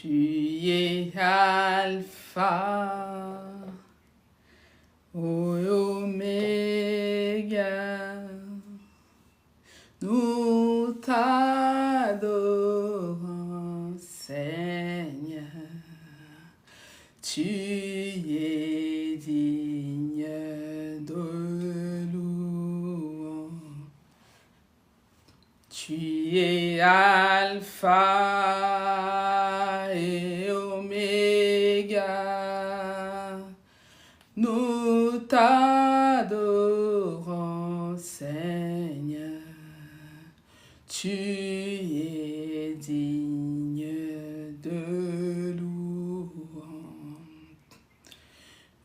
Tu es Alpha, Oméga. Nous t'adorons, Seigneur. Tu es digne de louange. Tu es Alpha et Oméga. Nous t'adorons, Seigneur. Tu es digne de louange.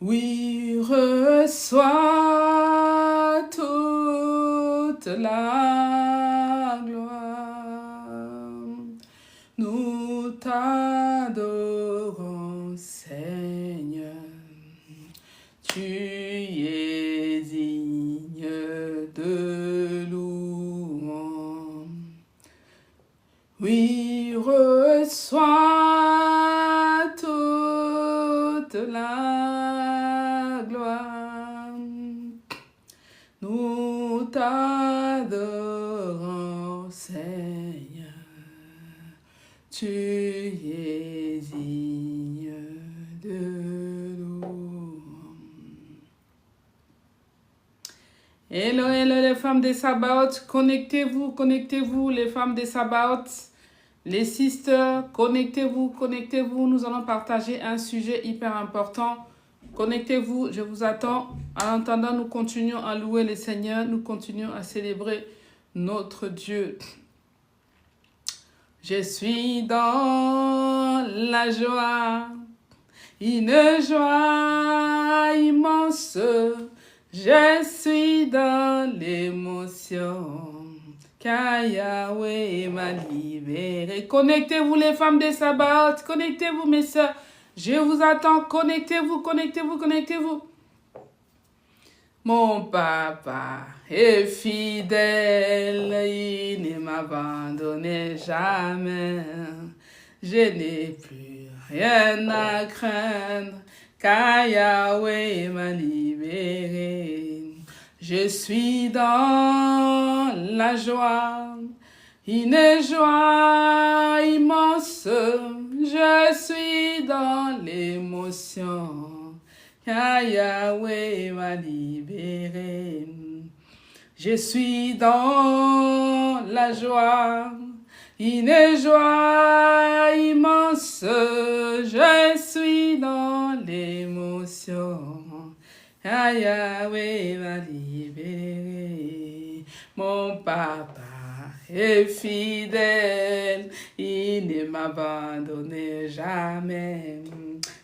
Oui, reçois toute la gloire. Nous t'adorons, Seigneur. Tu es digne de louange. Oui, reçois toute la gloire. Nous t'adorons, Seigneur. Tu es digne de louange. Hello, hello les femmes des Sabaoth, connectez-vous, connectez-vous les femmes des Sabaoth, les sisters, connectez-vous, connectez-vous, nous allons partager un sujet hyper important. Connectez-vous, je vous attends. En attendant, nous continuons à louer le Seigneur, nous continuons à célébrer notre Dieu. Je suis dans la joie, une joie immense. Je suis dans l'émotion, car Yahweh m'a libéré. Connectez-vous les femmes des Sabaoth, connectez-vous mes soeurs. Je vous attends, connectez-vous, connectez-vous, connectez-vous. Mon papa est fidèle, il ne m'abandonne jamais. Je n'ai plus rien à craindre, car Yahweh m'a libéré. Je suis dans la joie, une joie immense. Je suis dans l'émotion, car Yahweh m'a libéré. Je suis dans la joie, une joie immense. Je suis dans l'émotion, car Yahweh m'a libéré. Mon papa est fidèle, il ne m'abandonne jamais.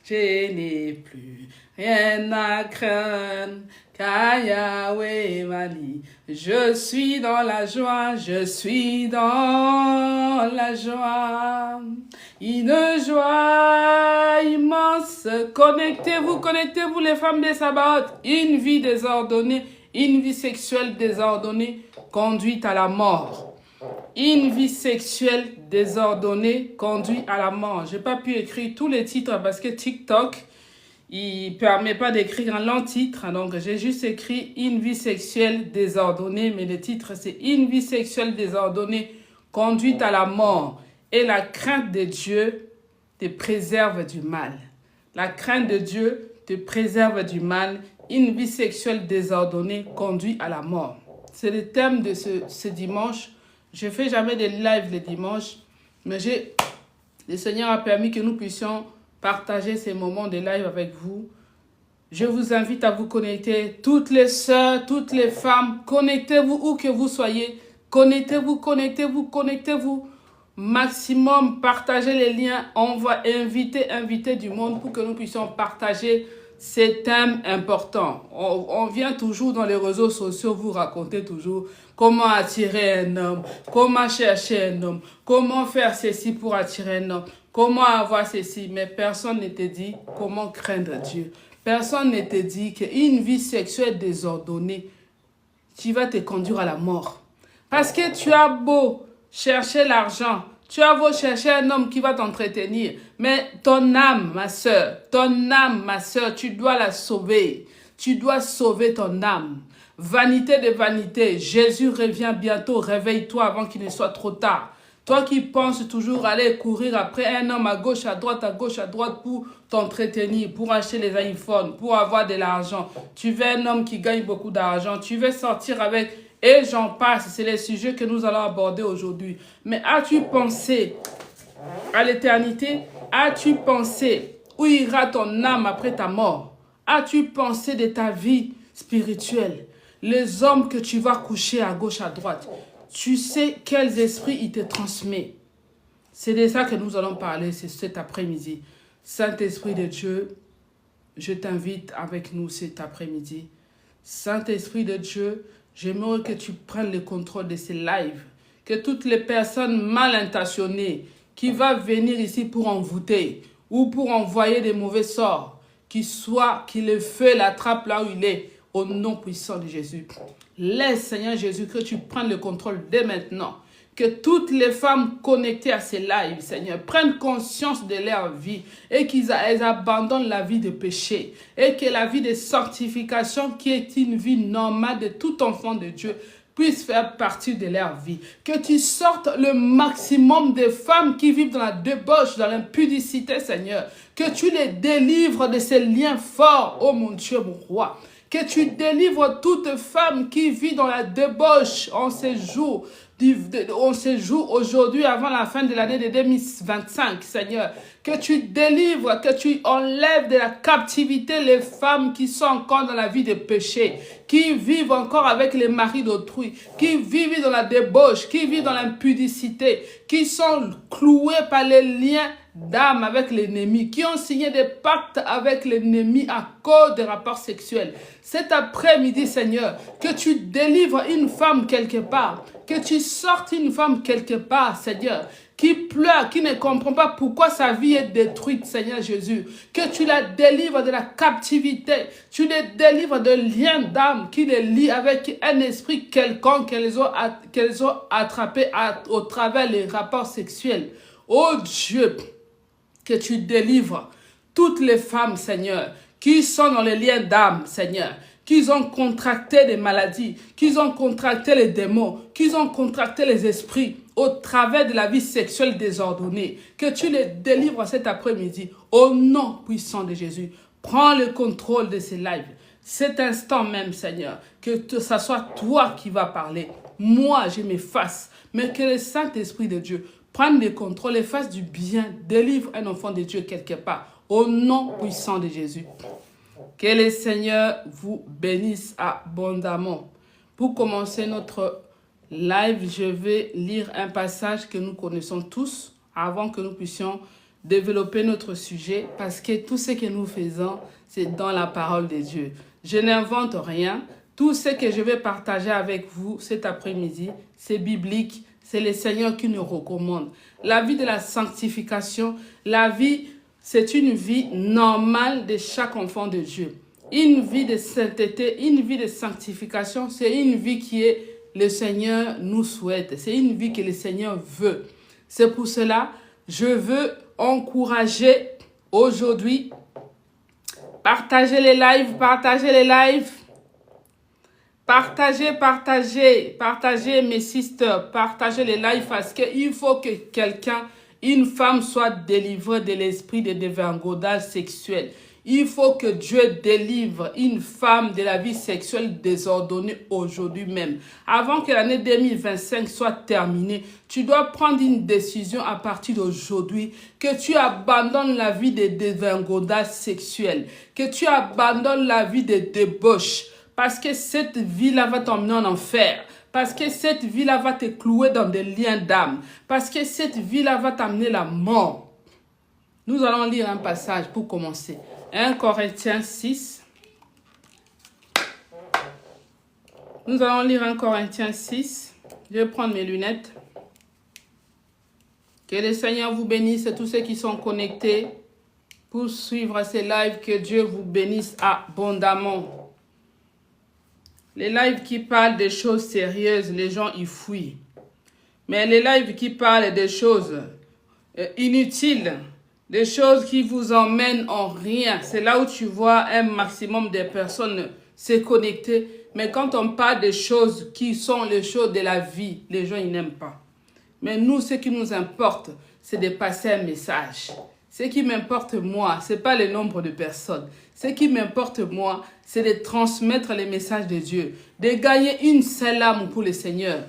Je n'ai plus rien à craindre, car Yahweh m'a dit. Je suis dans la joie, je suis dans la joie. Une joie immense. Connectez-vous, connectez-vous les femmes des Sabaoth. Une vie désordonnée, une vie sexuelle désordonnée conduit à la mort. Une vie sexuelle désordonnée conduit à la mort. Je n'ai pas pu écrire tous les titres parce que TikTok, il ne permet pas d'écrire un long titre. Donc, j'ai juste écrit une vie sexuelle désordonnée. Mais le titre, c'est une vie sexuelle désordonnée conduite à la mort. Et la crainte de Dieu te préserve du mal. La crainte de Dieu te préserve du mal. Une vie sexuelle désordonnée conduit à la mort. C'est le thème de ce dimanche. Je ne fais jamais de live le dimanche, mais le Seigneur a permis que nous puissions partager ces moments de live avec vous. Je vous invite à vous connecter, toutes les sœurs, toutes les femmes, connectez-vous où que vous soyez, connectez-vous, connectez-vous, connectez-vous. Maximum, partagez les liens, on va inviter du monde pour que nous puissions partager ces thèmes importants. On vient toujours dans les réseaux sociaux vous raconter toujours comment attirer un homme, comment chercher un homme, comment faire ceci pour attirer un homme, comment avoir ceci. Mais personne ne te dit comment craindre Dieu. Personne ne te dit qu'une vie sexuelle désordonnée, tu vas te conduire à la mort. Parce que tu as beau chercher l'argent, Tu as beau chercher un homme qui va t'entretenir, mais ton âme, ma soeur, tu dois la sauver. Tu dois sauver ton âme. Vanité de vanité, Jésus revient bientôt, réveille-toi avant qu'il ne soit trop tard. Toi qui penses toujours aller courir après un homme à gauche, à droite pour t'entretenir, pour acheter les iPhones, pour avoir de l'argent. Tu veux un homme qui gagne beaucoup d'argent, tu veux sortir avec, et j'en passe. C'est les sujets que nous allons aborder aujourd'hui. Mais as-tu pensé à l'éternité? As-tu pensé où ira ton âme après ta mort? As-tu pensé de ta vie spirituelle? Les hommes que tu vas coucher à gauche, à droite. Tu sais quels esprits il te transmet. C'est de ça que nous allons parler cet après-midi. Saint-Esprit de Dieu, je t'invite avec nous cet après-midi. Saint-Esprit de Dieu, j'aimerais que tu prennes le contrôle de ces lives. Que toutes les personnes mal intentionnées qui vont venir ici pour envoûter ou pour envoyer des mauvais sorts, que le feu l'attrape là où il est, au nom puissant de Jésus. Laisse, Seigneur Jésus, que tu prennes le contrôle dès maintenant. Que toutes les femmes connectées à ces lives, Seigneur, prennent conscience de leur vie et qu'elles abandonnent la vie de péché. Et que la vie de sanctification, qui est une vie normale de tout enfant de Dieu, puisse faire partie de leur vie. Que tu sortes le maximum de femmes qui vivent dans la débauche, dans l'impudicité, Seigneur. Que tu les délivres de ces liens forts, oh mon Dieu, mon roi. Que tu délivres toute femme qui vit dans la débauche en ces jours, aujourd'hui avant la fin de l'année de 2025, Seigneur. Que tu délivres, que tu enlèves de la captivité les femmes qui sont encore dans la vie de péché, qui vivent encore avec les maris d'autrui, qui vivent dans la débauche, qui vivent dans l'impudicité, qui sont clouées par les liens d'âme avec l'ennemi, qui ont signé des pactes avec l'ennemi à cause des rapports sexuels. Cet après-midi, Seigneur, que tu délivres une femme quelque part, que tu sortes une femme quelque part, Seigneur, qui pleure, qui ne comprend pas pourquoi sa vie est détruite, Seigneur Jésus. Que tu la délivres de la captivité, tu les délivres de liens d'âme qui les lient avec un esprit quelconque qu'elles ont attrapé au travers des rapports sexuels. Oh Dieu, que tu délivres toutes les femmes, Seigneur, qui sont dans les liens d'âme, Seigneur, qui ont contracté des maladies, qui ont contracté les démons, qui ont contracté les esprits au travers de la vie sexuelle désordonnée. Que tu les délivres cet après-midi au nom puissant de Jésus. Prends le contrôle de ces lives. Cet instant même, Seigneur, que ce soit toi qui vas parler. Moi, je m'efface, mais que le Saint-Esprit de Dieu prenne le contrôle et fasse du bien. Délivre un enfant de Dieu quelque part. Au nom puissant de Jésus. Que le Seigneur vous bénisse abondamment. Pour commencer notre live, je vais lire un passage que nous connaissons tous avant que nous puissions développer notre sujet, parce que tout ce que nous faisons, c'est dans la parole de Dieu. Je n'invente rien. Tout ce que je vais partager avec vous cet après-midi, c'est biblique. C'est le Seigneur qui nous recommande. La vie de la sanctification, la vie, c'est une vie normale de chaque enfant de Dieu. Une vie de sainteté, une vie de sanctification, c'est une vie qui est le Seigneur nous souhaite. C'est une vie que le Seigneur veut. C'est pour cela, je veux encourager aujourd'hui, partagez les lives, partagez mes sisters, partagez les lives parce qu'il faut que une femme soit délivrée de l'esprit de dévergondage sexuel. Il faut que Dieu délivre une femme de la vie sexuelle désordonnée aujourd'hui même. Avant que l'année 2025 soit terminée, tu dois prendre une décision à partir d'aujourd'hui que tu abandonnes la vie de dévergondage sexuel, que tu abandonnes la vie de débauche, parce que cette vie-là va t'emmener en enfer. Parce que cette vie-là va te clouer dans des liens d'âme. Parce que cette vie-là va t'amener la mort. Nous allons lire un passage pour commencer. 1 Corinthiens 6. Nous allons lire 1 Corinthiens 6. Je vais prendre mes lunettes. Que le Seigneur vous bénisse et tous ceux qui sont connectés pour suivre ces lives. Que Dieu vous bénisse abondamment. Les lives qui parlent des choses sérieuses, les gens y fuient. Mais les lives qui parlent des choses inutiles, des choses qui vous emmènent en rien, c'est là où tu vois un maximum de personnes se connecter. Mais quand on parle des choses qui sont les choses de la vie, les gens ils n'aiment pas. Mais nous, ce qui nous importe, c'est de passer un message. Ce qui m'importe moi, ce n'est pas le nombre de personnes. Ce qui m'importe moi, c'est de transmettre les messages de Dieu, de gagner une seule âme pour le Seigneur,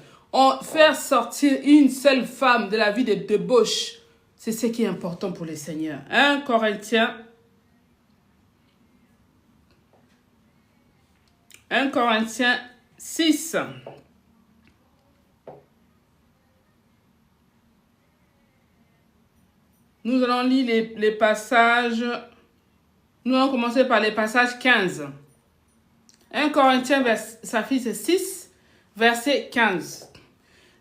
faire sortir une seule femme de la vie de débauche. C'est ce qui est important pour le Seigneur. 1 Corinthiens 6. Nous allons lire les passages. Nous allons commencer par les passages 15. 1 Corinthiens chapitre 6, verset 15.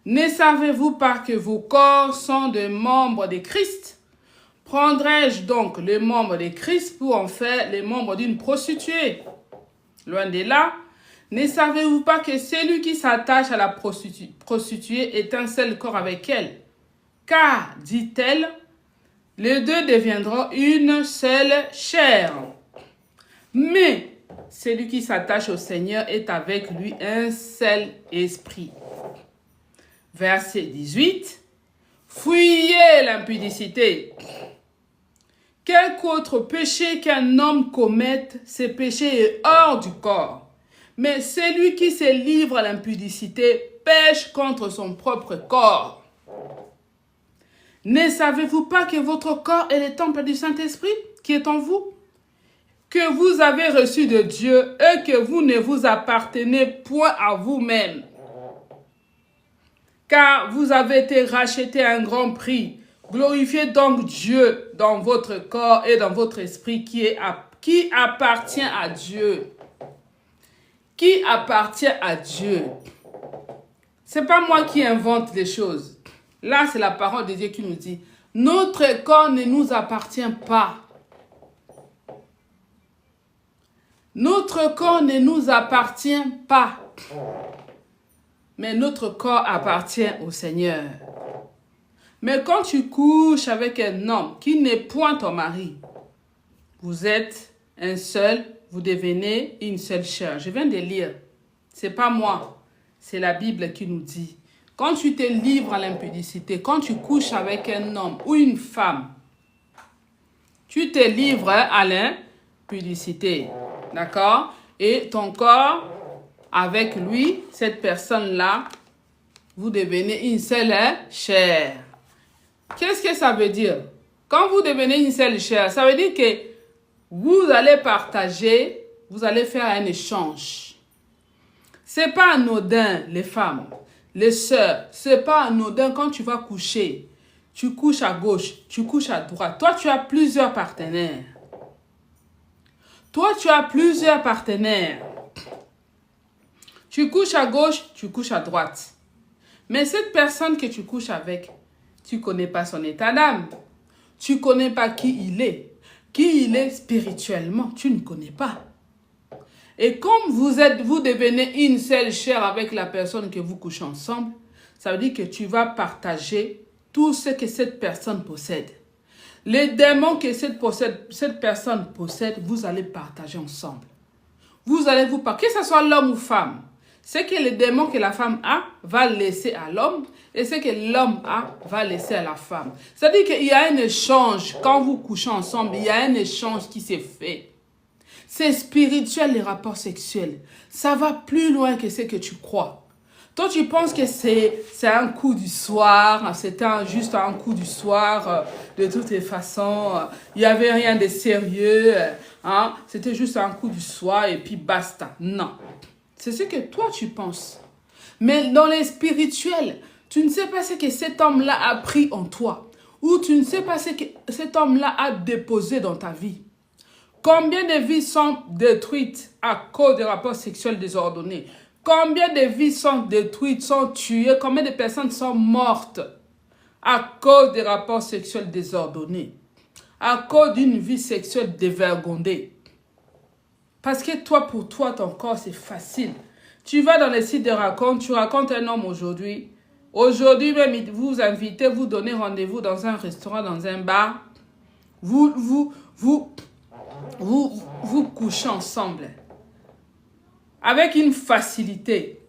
Ne savez-vous pas que vos corps sont des membres de Christ? Prendrai-je donc les membres de Christ pour en faire les membres d'une prostituée? Loin de là. Ne savez-vous pas que celui qui s'attache à la prostituée est un seul corps avec elle? Car, dit-elle, les deux deviendront une seule chair. Mais celui qui s'attache au Seigneur est avec lui un seul esprit. Verset 18. Fuyez l'impudicité. Quelque autre péché qu'un homme commette, ce péché est hors du corps. Mais celui qui se livre à l'impudicité pêche contre son propre corps. Ne savez-vous pas que votre corps est le temple du Saint-Esprit qui est en vous, que vous avez reçu de Dieu et que vous ne vous appartenez point à vous-même? Car vous avez été rachetés à un grand prix. Glorifiez donc Dieu dans votre corps et dans votre esprit qui appartient à Dieu. Qui appartient à Dieu. C'est pas moi qui invente les choses. Là, c'est la parole de Dieu qui nous dit, notre corps ne nous appartient pas. Notre corps ne nous appartient pas. Mais notre corps appartient au Seigneur. Mais quand tu couches avec un homme qui n'est point ton mari, vous êtes un seul, vous devenez une seule chair. Je viens de lire. C'est pas moi. C'est la Bible qui nous dit. Quand tu te livres à l'impudicité, quand tu couches avec un homme ou une femme, tu te livres à l'impudicité. D'accord? Et ton corps, avec lui, cette personne-là, vous devenez une seule chair. Qu'est-ce que ça veut dire? Quand vous devenez une seule chair, ça veut dire que vous allez partager, vous allez faire un échange. C'est pas anodin, les femmes, les sœurs, c'est pas anodin quand tu vas coucher. Tu couches à gauche, tu couches à droite. Toi, tu as plusieurs partenaires. Toi, tu as plusieurs partenaires. Tu couches à gauche, tu couches à droite. Mais cette personne que tu couches avec, tu ne connais pas son état d'âme. Tu ne connais pas qui il est. Qui il est spirituellement, tu ne connais pas. Et comme vous devenez une seule chair avec la personne que vous couchez ensemble, ça veut dire que tu vas partager tout ce que cette personne possède. Les démons que cette personne possède, vous allez partager ensemble. Vous allez vous partager, que ce soit l'homme ou femme. Ce que les démons que la femme a, va laisser à l'homme. Et ce que l'homme a, va laisser à la femme. C'est-à-dire qu'il y a un échange. Quand vous couchez ensemble, il y a un échange qui s'est fait. C'est spirituel, les rapports sexuels. Ça va plus loin que ce que tu crois. Toi, tu penses que c'est un coup du soir, c'était juste un coup du soir, de toutes les façons, il n'y avait rien de sérieux, hein? C'était juste un coup du soir et puis basta. Non, c'est ce que toi tu penses. Mais dans les spirituels, tu ne sais pas ce que cet homme-là a pris en toi, ou tu ne sais pas ce que cet homme-là a déposé dans ta vie. Combien de vies sont détruites à cause des rapports sexuels désordonnés? Combien de vies sont détruites, sont tuées? Combien de personnes sont mortes à cause des rapports sexuels désordonnés? À cause d'une vie sexuelle dévergondée? Parce que toi, pour toi, ton corps, c'est facile. Tu vas dans les sites de racontes, tu racontes un homme aujourd'hui, Aujourd'hui même, il vous invitez, vous donnez rendez-vous dans un restaurant, dans un bar. Vous couchez ensemble. Avec une facilité.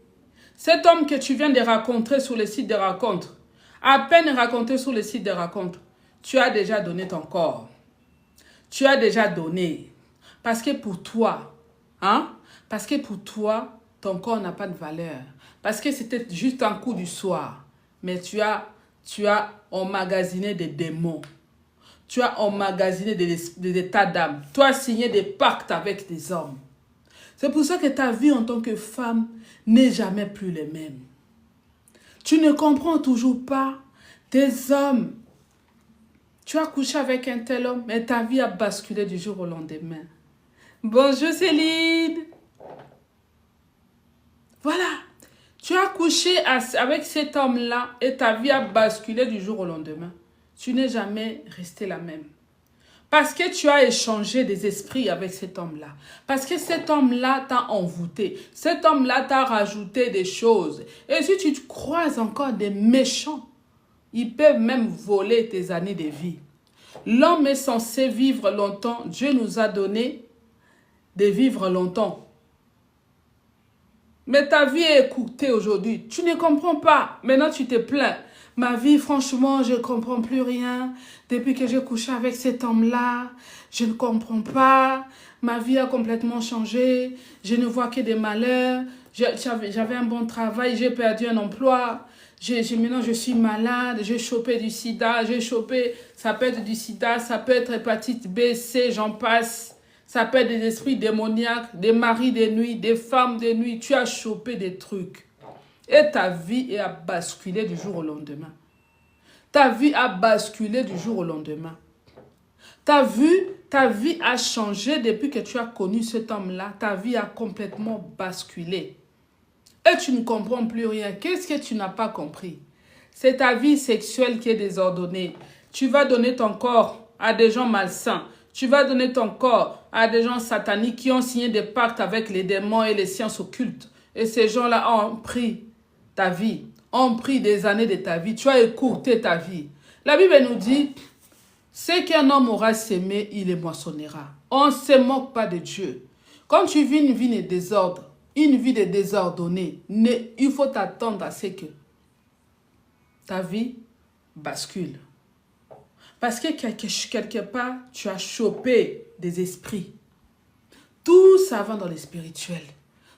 Cet homme que tu viens de rencontrer sur le site de rencontre, à peine rencontré sur le site de rencontre, tu as déjà donné ton corps. Tu as déjà donné. Parce que pour toi, ton corps n'a pas de valeur. Parce que c'était juste un coup du soir. Mais tu as emmagasiné des démons. Tu as emmagasiné des états d'âme. Tu as signé des pactes avec des hommes. C'est pour ça que ta vie en tant que femme n'est jamais plus les mêmes. Tu ne comprends toujours pas tes hommes. Tu as couché avec un tel homme, mais ta vie a basculé du jour au lendemain. Bonjour Céline. Voilà. Tu as couché avec cet homme-là et ta vie a basculé du jour au lendemain. Tu n'es jamais resté la même. Parce que tu as échangé des esprits avec cet homme-là. Parce que cet homme-là t'a envoûté. Cet homme-là t'a rajouté des choses. Et si tu croises encore des méchants, ils peuvent même voler tes années de vie. L'homme est censé vivre longtemps. Dieu nous a donné de vivre longtemps. Mais ta vie est écoutée aujourd'hui. Tu ne comprends pas. Maintenant, tu te plains. Ma vie, franchement, je ne comprends plus rien. Depuis que j'ai couché avec cet homme-là, je ne comprends pas. Ma vie a complètement changé. Je ne vois que des malheurs. J'avais un bon travail, j'ai perdu un emploi. Maintenant, je suis malade. J'ai chopé du sida. Ça peut être du sida, ça peut être hépatite B, C, j'en passe. Ça peut être des esprits démoniaques, des maris de nuit, des femmes de nuit. Tu as chopé des trucs. Et ta vie a basculé du jour au lendemain. Ta vie a basculé du jour au lendemain. Ta vie a changé depuis que tu as connu cet homme-là. Ta vie a complètement basculé. Et tu ne comprends plus rien. Qu'est-ce que tu n'as pas compris? C'est ta vie sexuelle qui est désordonnée. Tu vas donner ton corps à des gens malsains. Tu vas donner ton corps à des gens sataniques qui ont signé des pactes avec les démons et les sciences occultes. Et ces gens-là ont pris ta vie, ont pris des années de ta vie. Tu as écourté ta vie. La Bible nous dit, ce qu'un homme aura sémé, il les moissonnera. On ne se moque pas de Dieu. Quand tu vis une vie de désordre, une vie de désordonnée, il faut t'attendre à ce que ta vie bascule. Parce que quelque part, tu as chopé des esprits. Tout ça va dans le spirituel.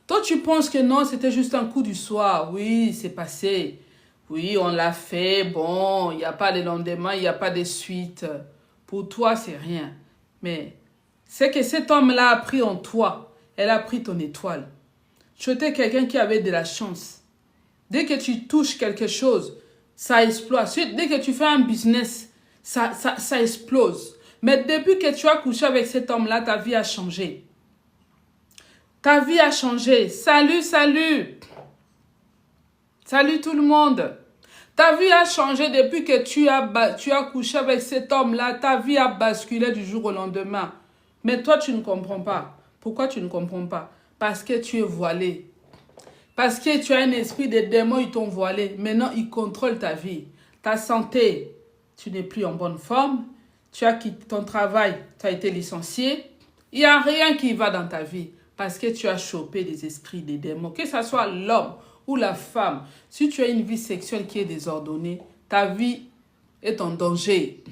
Toi, tu penses que non, c'était juste un coup du soir. Oui, c'est passé. Oui, on l'a fait. Bon, il n'y a pas de lendemain, il n'y a pas de suite. Pour toi, c'est rien. Mais c'est que cet homme-là a pris en toi. Elle a pris ton étoile. Tu étais quelqu'un qui avait de la chance. Dès que tu touches quelque chose, ça explose. Dès que tu fais un business, ça explose. Mais depuis que tu as couché avec cet homme-là, ta vie a changé. Ta vie a changé. Salut, salut. Salut tout le monde. Ta vie a changé depuis que tu as couché avec cet homme-là. Ta vie a basculé du jour au lendemain. Mais toi, tu ne comprends pas. Pourquoi tu ne comprends pas? Parce que tu es voilé. Parce que tu as un esprit de démons, ils t'ont voilé. Maintenant, ils contrôlent ta vie. Ta santé, tu n'es plus en bonne forme. Tu as quitté ton travail, tu as été licencié. Il n'y a rien qui va dans ta vie. Parce que tu as chopé des esprits, des démons. Que ce soit l'homme ou la femme. Si tu as une vie sexuelle qui est désordonnée, ta vie est en danger.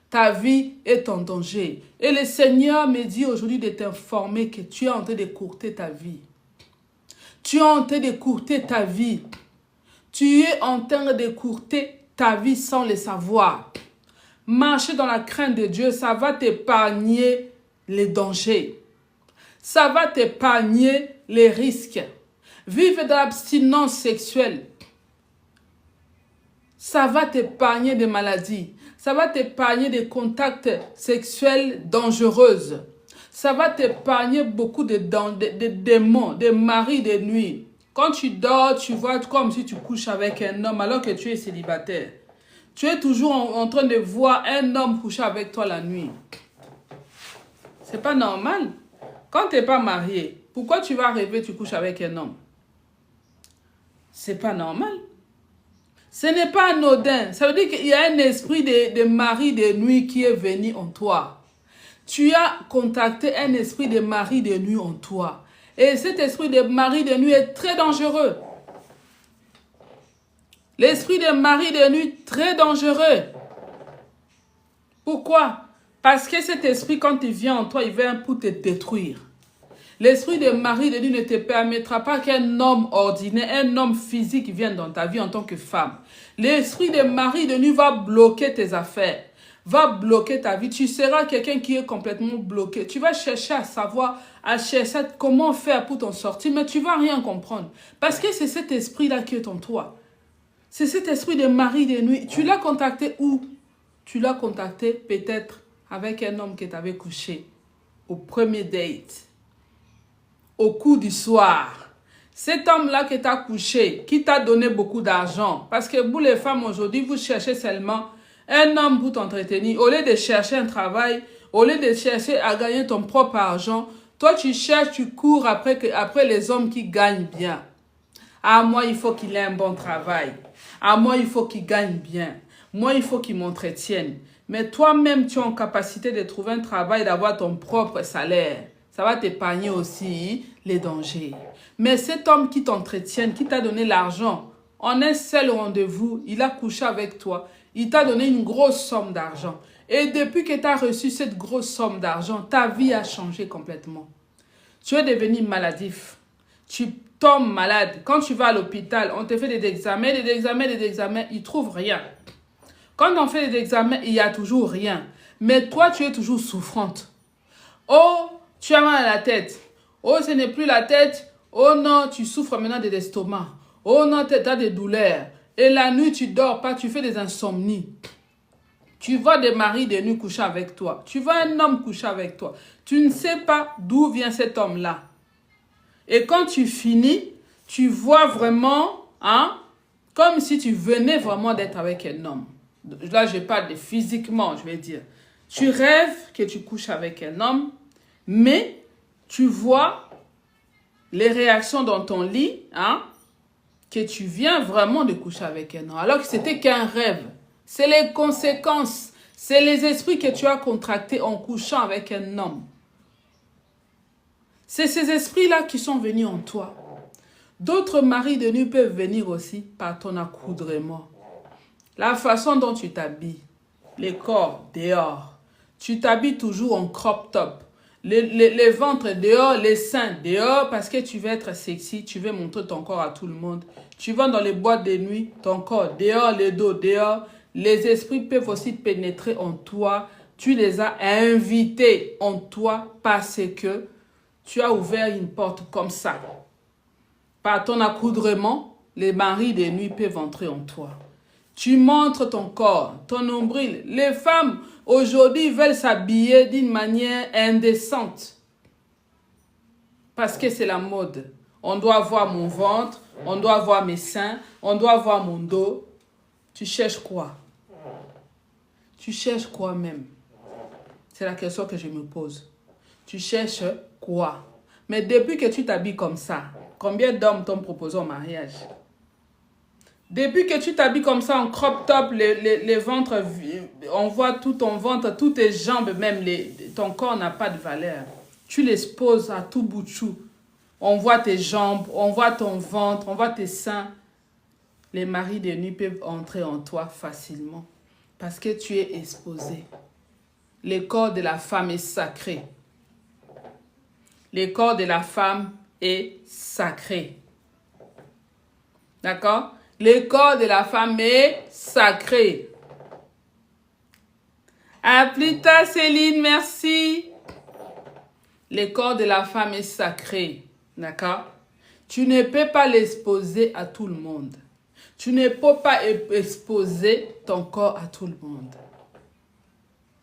Ta vie est en danger. Et le Seigneur me dit aujourd'hui de t'informer que tu es en train d'écourter ta vie. Tu es en train d'écourter ta vie. Tu es en train d'écourter ta vie sans le savoir. Marcher dans la crainte de Dieu, ça va t'épargner les dangers. Ça va t'épargner les risques. Vivre dans l'abstinence sexuelle, ça va t'épargner des maladies. Ça va t'épargner des contacts sexuels dangereux. Ça va t'épargner beaucoup de démons, des maris de nuit. Quand tu dors, tu vois comme si tu couches avec un homme alors que tu es célibataire. Tu es toujours en train de voir un homme coucher avec toi la nuit. C'est pas normal. Quand tu n'es pas marié, pourquoi tu vas rêver tu couches avec un homme? C'est pas normal. Ce n'est pas anodin. Ça veut dire qu'il y a un esprit de mari de nuit qui est venu en toi. Tu as contacté un esprit de mari de nuit en toi. Et cet esprit de mari de nuit est très dangereux. L'esprit de mari de nuit, très dangereux. Pourquoi? Parce que cet esprit, quand il vient en toi, il vient pour te détruire. L'esprit de mari de nuit ne te permettra pas qu'un homme ordinaire, un homme physique vienne dans ta vie en tant que femme. L'esprit de mari de nuit va bloquer tes affaires, va bloquer ta vie. Tu seras quelqu'un qui est complètement bloqué. Tu vas chercher à savoir, à chercher comment faire pour t'en sortir, mais tu ne vas rien comprendre. Parce que c'est cet esprit-là qui est en toi. C'est cet esprit de mari de nuit. Tu l'as contacté où? Tu l'as contacté peut-être avec un homme qui t'avait couché au premier date. Au coup du soir, cet homme-là qui t'a couché, qui t'a donné beaucoup d'argent, parce que vous les femmes aujourd'hui, vous cherchez seulement un homme pour t'entretenir, au lieu de chercher un travail, au lieu de chercher à gagner ton propre argent, toi tu cherches, tu cours après les hommes qui gagnent bien. Ah, moi il faut qu'il ait un bon travail, ah, moi il faut qu'il gagne bien, moi il faut qu'il m'entretienne. Mais toi-même tu es en capacité de trouver un travail, d'avoir ton propre salaire. Ça va t'épargner aussi les dangers. Mais cet homme qui t'entretienne, qui t'a donné l'argent, en un seul rendez-vous, il a couché avec toi. Il t'a donné une grosse somme d'argent. Et depuis que tu as reçu cette grosse somme d'argent, ta vie a changé complètement. Tu es devenu maladif. Tu tombes malade. Quand tu vas à l'hôpital, on te fait des examens, ils ne trouvent rien. Quand on fait des examens, il n'y a toujours rien. Mais toi, tu es toujours souffrante. Oh, tu as mal à la tête. Oh, ce n'est plus la tête. Oh non, tu souffres maintenant de l'estomac. Oh non, tu as des douleurs. Et la nuit, tu ne dors pas, tu fais des insomnies. Tu vois des maris de nuit coucher avec toi. Tu vois un homme coucher avec toi. Tu ne sais pas d'où vient cet homme-là. Et quand tu finis, tu vois vraiment, comme si tu venais vraiment d'être avec un homme. Là, je parle de physiquement, je vais dire. Tu rêves que tu couches avec un homme, mais tu vois les réactions dans ton lit, que tu viens vraiment de coucher avec un homme, alors que c'était qu'un rêve. C'est les conséquences, c'est les esprits que tu as contractés en couchant avec un homme. C'est ces esprits-là qui sont venus en toi. D'autres maris de nuit peuvent venir aussi par ton accoudrement. La façon dont tu t'habilles, les corps dehors. Tu t'habilles toujours en crop top. Les ventres dehors, les seins dehors, parce que tu veux être sexy, tu veux montrer ton corps à tout le monde. Tu vas dans les boîtes de nuit, ton corps dehors, les dos dehors. Les esprits peuvent aussi pénétrer en toi. Tu les as invités en toi parce que tu as ouvert une porte comme ça. Par ton accoudrement, les maris de nuit peuvent entrer en toi. Tu montres ton corps, ton nombril. Les femmes, aujourd'hui, veulent s'habiller d'une manière indécente. Parce que c'est la mode. On doit voir mon ventre, on doit voir mes seins, on doit voir mon dos. Tu cherches quoi? Tu cherches quoi même? C'est la question que je me pose. Tu cherches quoi? Mais depuis que tu t'habilles comme ça, combien d'hommes t'ont proposé en mariage? Depuis que tu t'habilles comme ça en crop top, les ventres, on voit tout ton ventre, toutes tes jambes, même ton corps n'a pas de valeur. Tu l'exposes à tout bout de chou. On voit tes jambes, on voit ton ventre, on voit tes seins. Les maris de nuit peuvent entrer en toi facilement parce que tu es exposé. Le corps de la femme est sacré. Le corps de la femme est sacré. D'accord? Le corps de la femme est sacré. À plus tard, Céline, merci. Le corps de la femme est sacré. D'accord? Tu ne peux pas l'exposer à tout le monde. Tu ne peux pas exposer ton corps à tout le monde.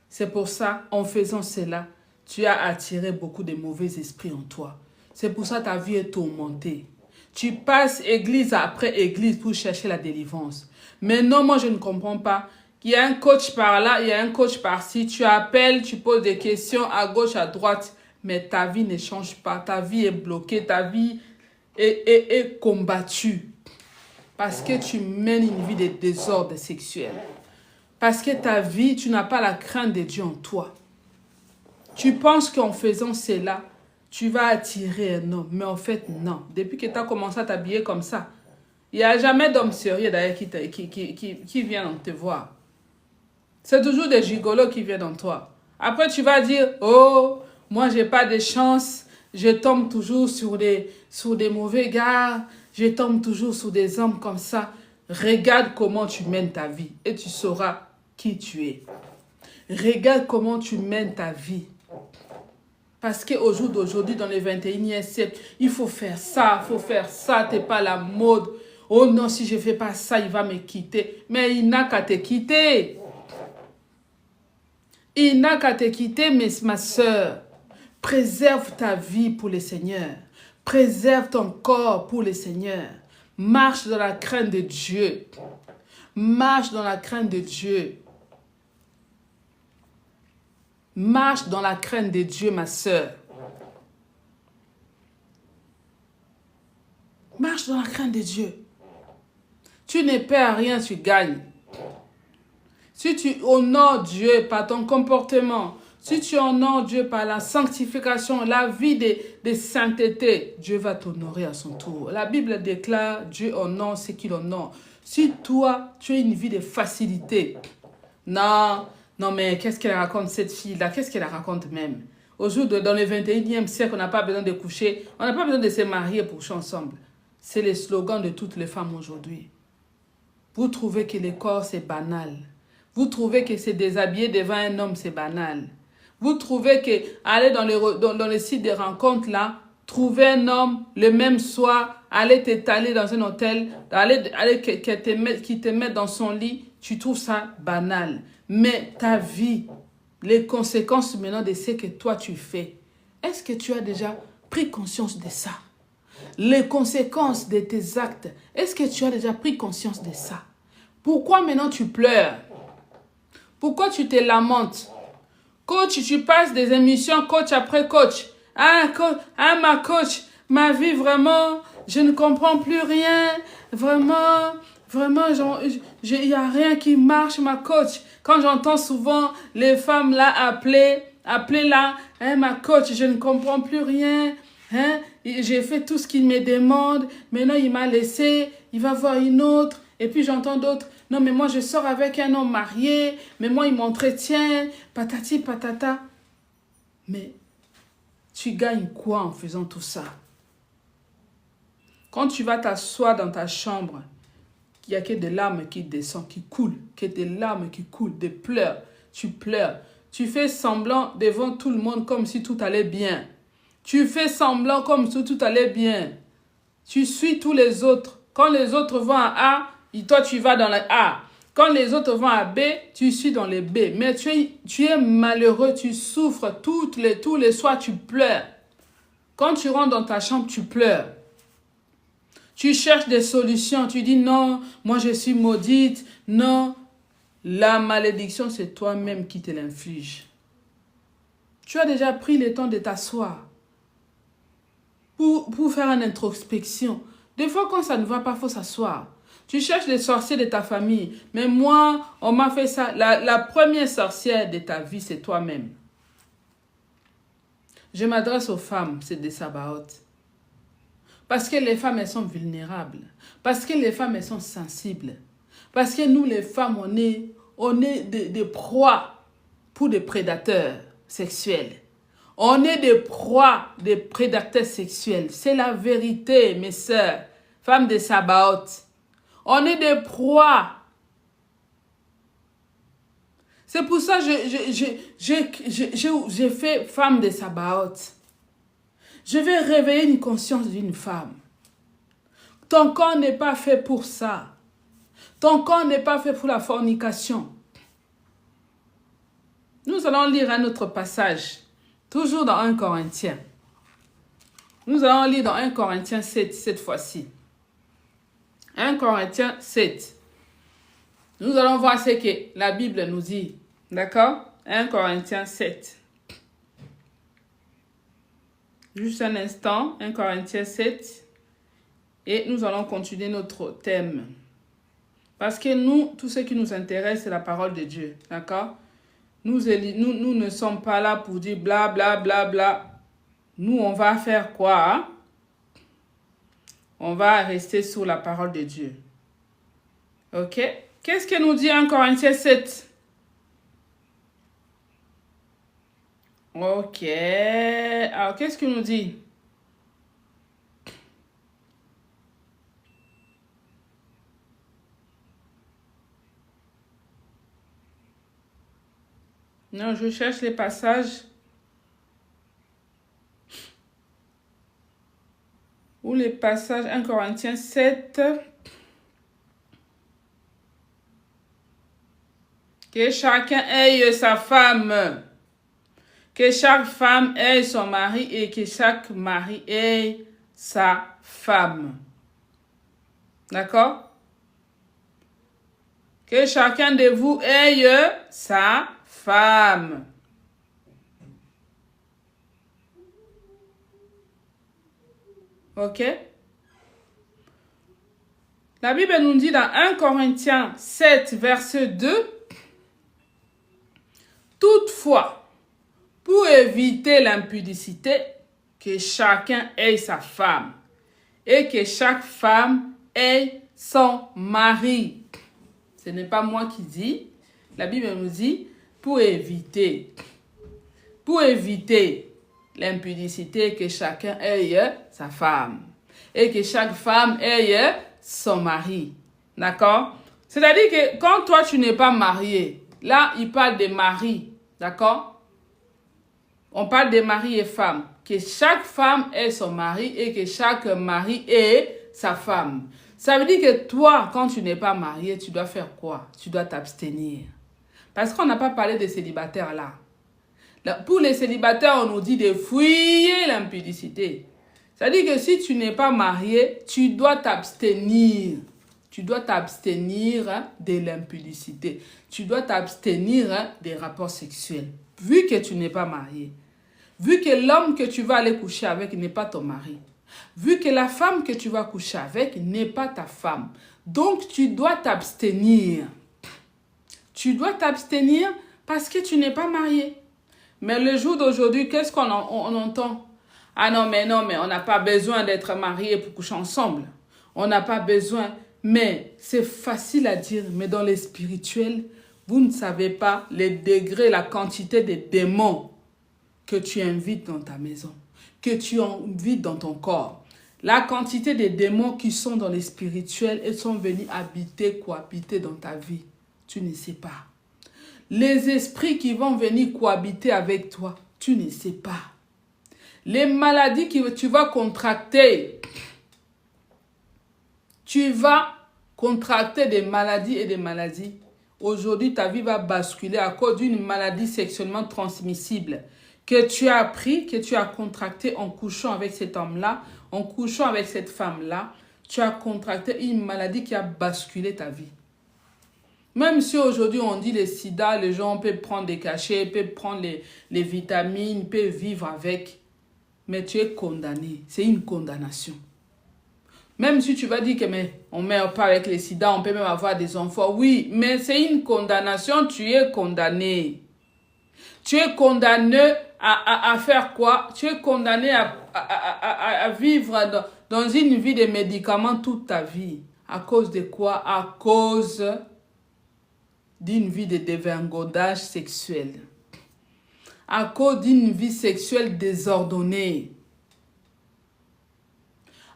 C'est pour ça, en faisant cela, tu as attiré beaucoup de mauvais esprits en toi. C'est pour ça que ta vie est tourmentée. Tu passes église après église pour chercher la délivrance. Mais non, moi je ne comprends pas. Il y a un coach par là, il y a un coach par-ci. Tu appelles, tu poses des questions à gauche, à droite. Mais ta vie ne change pas. Ta vie est bloquée, ta vie est combattue. Parce que tu mènes une vie de désordre sexuel. Parce que ta vie, tu n'as pas la crainte de Dieu en toi. Tu penses qu'en faisant cela, tu vas attirer un homme. Mais en fait, non. Depuis que tu as commencé à t'habiller comme ça, il n'y a jamais d'homme sérieux d'ailleurs qui vient te voir. C'est toujours des gigolos qui viennent en toi. Après, tu vas dire, oh, moi, j'ai pas de chance. Je tombe toujours sur des mauvais gars. Je tombe toujours sur des hommes comme ça. Regarde comment tu mènes ta vie et tu sauras qui tu es. Regarde comment tu mènes ta vie. Parce qu'au jour d'aujourd'hui, dans le 21e siècle, il faut faire ça, t'es pas la mode. Oh non, si je fais pas ça, il va me quitter. Mais il n'a qu'à te quitter. Il n'a qu'à te quitter, mais ma soeur. Préserve ta vie pour le Seigneur. Préserve ton corps pour le Seigneur. Marche dans la crainte de Dieu. Marche dans la crainte de Dieu. Marche dans la crainte de Dieu, ma soeur. Marche dans la crainte de Dieu. Tu ne perds rien, tu gagnes. Si tu honores Dieu par ton comportement, si tu honores Dieu par la sanctification, la vie de sainteté, Dieu va t'honorer à son tour. La Bible déclare, Dieu honore ce qu'il honore. Si toi, tu as une vie de facilité, non, mais qu'est-ce qu'elle raconte cette fille-là? Qu'est-ce qu'elle raconte même? Aujourd'hui, dans le 21e siècle, on n'a pas besoin de coucher, on n'a pas besoin de se marier pour coucher ensemble. C'est le slogan de toutes les femmes aujourd'hui. Vous trouvez que le corps, c'est banal. Vous trouvez que se déshabiller devant un homme, c'est banal. Vous trouvez que aller dans les sites de rencontres là, trouver un homme le même soir, aller t'étaler dans un hôtel, qui te mette dans son lit, tu trouves ça banal. Mais ta vie, les conséquences maintenant de ce que toi tu fais, est-ce que tu as déjà pris conscience de ça? Les conséquences de tes actes, est-ce que tu as déjà pris conscience de ça? Pourquoi maintenant tu pleures? Pourquoi tu te lamentes? Coach, tu passes des émissions coach après coach. Ma coach, ma vie vraiment, je ne comprends plus rien. Vraiment, il n'y a rien qui marche, ma coach. Quand j'entends souvent les femmes là appeler là, ma coach, je ne comprends plus rien. J'ai fait tout ce qu'il me demande. Maintenant, il m'a laissé. Il va voir une autre. Et puis, j'entends d'autres. Non, mais moi, je sors avec un homme marié. Mais moi, il m'entretient. Patati, patata. Mais tu gagnes quoi en faisant tout ça? Quand tu vas t'asseoir dans ta chambre, il n'y a que des larmes qui descendent, qui coulent. Que des larmes qui coulent, des pleurs. Tu pleures. Tu fais semblant devant tout le monde comme si tout allait bien. Tu fais semblant comme si tout allait bien. Tu suis tous les autres. Quand les autres vont à A, toi tu vas dans la A. Quand les autres vont à B, tu suis dans les B. Mais tu es malheureux, tu souffres. Tous les soirs, tu pleures. Quand tu rentres dans ta chambre, tu pleures. Tu cherches des solutions. Tu dis non, moi je suis maudite. Non, la malédiction, c'est toi-même qui te l'inflige. Tu as déjà pris le temps de t'asseoir pour faire une introspection. Des fois, quand ça ne va pas, il faut s'asseoir. Tu cherches les sorciers de ta famille. Mais moi, on m'a fait ça. La première sorcière de ta vie, c'est toi-même. Je m'adresse aux femmes, c'est des Sabaoth. Parce que les femmes, elles sont vulnérables. Parce que les femmes, elles sont sensibles. Parce que nous, les femmes, on est des proies pour des prédateurs sexuels. On est des proies des prédateurs sexuels. C'est la vérité, mes sœurs, femmes de Sabaoth. On est des proies. C'est pour ça que j'ai fait femme de Sabaoth. Je vais réveiller une conscience d'une femme. Ton corps n'est pas fait pour ça. Ton corps n'est pas fait pour la fornication. Nous allons lire un autre passage. Toujours dans 1 Corinthiens. Nous allons lire dans 1 Corinthiens 7, cette fois-ci. 1 Corinthiens 7. Nous allons voir ce que la Bible nous dit. D'accord? 1 Corinthiens 7. Juste un instant. 1 Corinthiens 7. Et nous allons continuer notre thème. Parce que nous, tout ce qui nous intéresse, c'est la parole de Dieu. D'accord? Nous ne sommes pas là pour dire bla bla bla bla. Nous, on va faire quoi? Hein? On va rester sur la parole de Dieu. Ok? Qu'est-ce que nous dit 1 Corinthiens 7? Ok. Alors, qu'est-ce qu'il nous dit? Non, je cherche les passages où les passages 1 Corinthiens 7. Que chacun ait sa femme. Que chaque femme ait son mari et que chaque mari ait sa femme. D'accord? Que chacun de vous ait sa femme. Ok? La Bible nous dit dans 1 Corinthiens 7, verset 2, toutefois, pour éviter l'impudicité, que chacun ait sa femme et que chaque femme ait son mari. Ce n'est pas moi qui dis. La Bible nous dit pour éviter l'impudicité, que chacun ait sa femme et que chaque femme ait son mari. D'accord? C'est-à-dire que quand toi tu n'es pas marié, là il parle de mari. D'accord? On parle de mari et femme. Que chaque femme ait son mari et que chaque mari ait sa femme. Ça veut dire que toi, quand tu n'es pas marié, tu dois faire quoi? Tu dois t'abstenir. Parce qu'on n'a pas parlé des célibataires là. Pour les célibataires, on nous dit de fuir l'impudicité. C'est-à-dire que si tu n'es pas marié, tu dois t'abstenir. Tu dois t'abstenir de l'impudicité. Tu dois t'abstenir des rapports sexuels. Vu que tu n'es pas marié. Vu que l'homme que tu vas aller coucher avec n'est pas ton mari. Vu que la femme que tu vas coucher avec n'est pas ta femme. Donc, tu dois t'abstenir. Tu dois t'abstenir parce que tu n'es pas marié. Mais le jour d'aujourd'hui, qu'est-ce qu'on entend? Ah non, mais on n'a pas besoin d'être marié pour coucher ensemble. On n'a pas besoin. Mais c'est facile à dire. Mais dans les spirituels, vous ne savez pas les degrés, la quantité de démons que tu invites dans ta maison, que tu invites dans ton corps. La quantité de démons qui sont dans les spirituels et sont venus habiter, cohabiter dans ta vie. Tu ne sais pas. Les esprits qui vont venir cohabiter avec toi, tu ne sais pas. Les maladies que tu vas contracter, tu vas contracter des maladies et des maladies. Aujourd'hui, ta vie va basculer à cause d'une maladie sexuellement transmissible que tu as appris, que tu as contracté en couchant avec cet homme-là, en couchant avec cette femme-là. Tu as contracté une maladie qui a basculé ta vie. Même si aujourd'hui on dit le sida, les gens peuvent prendre des cachets, peuvent prendre les vitamines, peuvent vivre avec. Mais tu es condamné. C'est une condamnation. Même si tu vas dire que mais on ne meurt pas avec le sida, on peut même avoir des enfants. Oui, mais c'est une condamnation, tu es condamné. Tu es condamné à faire quoi? Tu es condamné à vivre dans une vie de médicaments toute ta vie. À cause de quoi? À cause d'une vie de dévergondage sexuel. À cause d'une vie sexuelle désordonnée.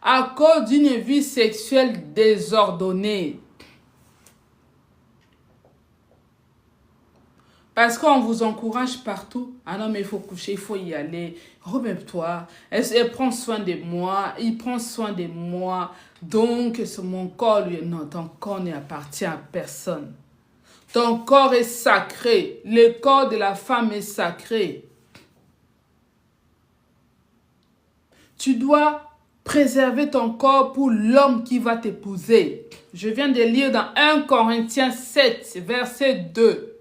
À cause d'une vie sexuelle désordonnée. Parce qu'on vous encourage partout. Ah non, mais il faut coucher, il faut y aller. Remets-toi. Elle prend soin de moi. Il prend soin de moi. Donc, c'est mon corps. Non, ton corps n'appartient à personne. Ton corps est sacré. Le corps de la femme est sacré. Tu dois préserver ton corps pour l'homme qui va t'épouser. Je viens de lire dans 1 Corinthiens 7, verset 2.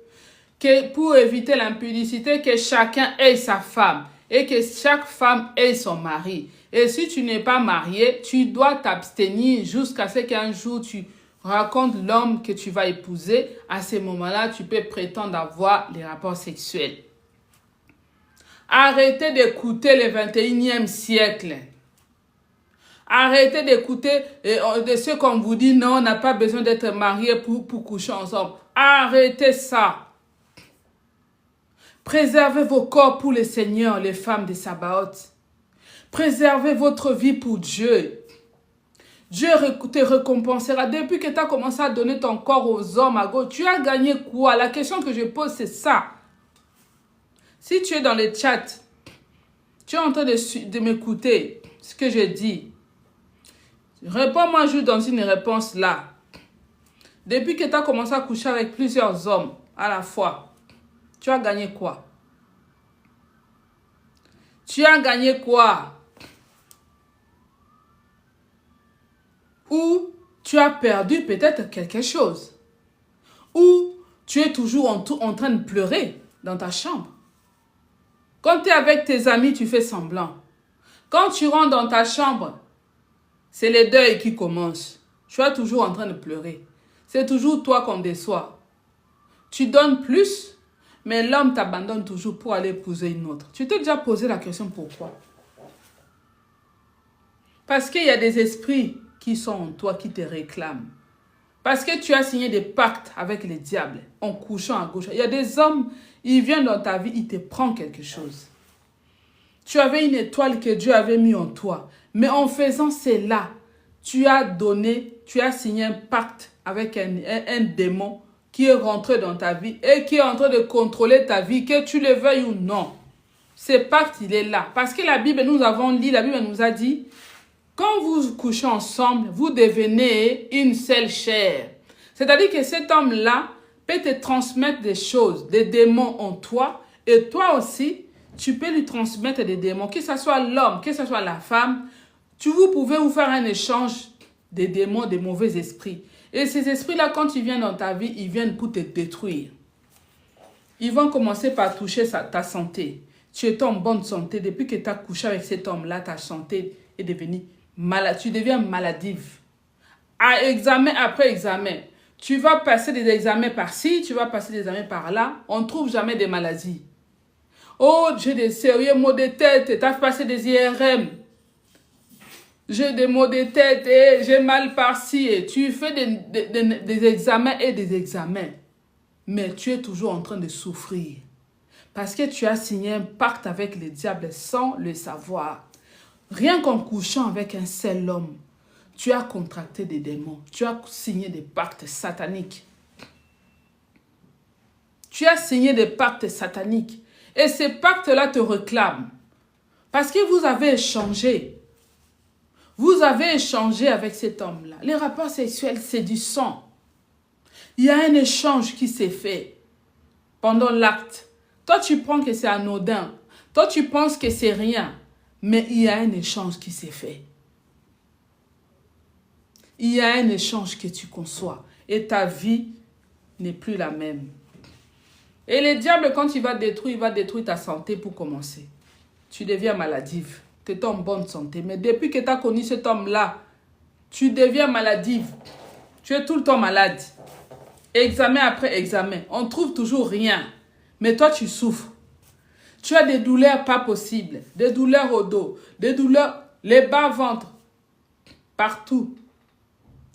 Que pour éviter l'impudicité, que chacun ait sa femme et que chaque femme ait son mari. Et si tu n'es pas marié, tu dois t'abstenir jusqu'à ce qu'un jour tu racontes l'homme que tu vas épouser. À ce moment-là, tu peux prétendre avoir les rapports sexuels. Arrêtez d'écouter le 21e siècle. Arrêtez d'écouter de ceux qu'on vous dit non, on n'a pas besoin d'être marié pour coucher ensemble. Arrêtez ça. Préservez vos corps pour le Seigneur, les femmes de Sabaoth. Préservez votre vie pour Dieu. Dieu te récompensera. Depuis que tu as commencé à donner ton corps aux hommes à gauche, tu as gagné quoi? La question que je pose, c'est ça. Si tu es dans le chat, tu es en train de m'écouter, ce que je dis. Réponds-moi juste dans une réponse là. Depuis que tu as commencé à coucher avec plusieurs hommes à la fois, tu as gagné quoi? Tu as gagné quoi? Ou tu as perdu peut-être quelque chose? Ou tu es toujours en train de pleurer dans ta chambre? Quand tu es avec tes amis, tu fais semblant. Quand tu rentres dans ta chambre, c'est le deuil qui commence. Tu es toujours en train de pleurer. C'est toujours toi qu'on déçoit. Tu donnes plus, mais l'homme t'abandonne toujours pour aller épouser une autre. Tu t'es déjà posé la question pourquoi? Parce qu'il y a des esprits qui sont en toi, qui te réclament. Parce que tu as signé des pactes avec les diables en couchant à gauche. Il y a des hommes, ils viennent dans ta vie, ils te prennent quelque chose. Tu avais une étoile que Dieu avait mis en toi. Mais en faisant cela, tu as signé un pacte avec un démon qui est rentré dans ta vie et qui est en train de contrôler ta vie, que tu le veuilles ou non. Ce pacte, il est là. Parce que la Bible, nous avons lu, la Bible nous a dit, quand vous couchez ensemble, vous devenez une seule chair. C'est-à-dire que cet homme-là peut te transmettre des choses, des démons en toi. Et toi aussi, tu peux lui transmettre des démons. Que ce soit l'homme, que ce soit la femme. Vous pouvez vous faire un échange des démons, des mauvais esprits. Et ces esprits-là, quand ils viennent dans ta vie, ils viennent pour te détruire. Ils vont commencer par toucher ta santé. Tu es en bonne santé. Depuis que tu as couché avec cet homme-là, ta santé est devenue malade. Tu deviens maladive. À examen après examen, tu vas passer des examens par-ci, tu vas passer des examens par-là. On ne trouve jamais des maladies. Oh, j'ai des sérieux maux de tête. Tu as passé des IRM. J'ai des maux de tête et j'ai mal par-ci. Et tu fais des examens et des examens. Mais tu es toujours en train de souffrir. Parce que tu as signé un pacte avec le diable sans le savoir. Rien qu'en couchant avec un seul homme, tu as contracté des démons. Tu as signé des pactes sataniques. Tu as signé des pactes sataniques. Et ces pactes-là te réclament. Parce que vous avez échangé. Vous avez échangé avec cet homme-là. Les rapports sexuels, c'est du sang. Il y a un échange qui s'est fait pendant l'acte. Toi, tu prends que c'est anodin. Toi, tu penses que c'est rien. Mais il y a un échange qui s'est fait. Il y a un échange que tu conçois. Et ta vie n'est plus la même. Et le diable, quand il va détruire ta santé pour commencer. Tu deviens maladive. Tu es en bonne santé. Mais depuis que tu as connu cet homme-là, tu deviens maladive. Tu es tout le temps malade. Examen après examen. On ne trouve toujours rien. Mais toi, tu souffres. Tu as des douleurs pas possibles. Des douleurs au dos. Des douleurs, les bas-ventres. Partout.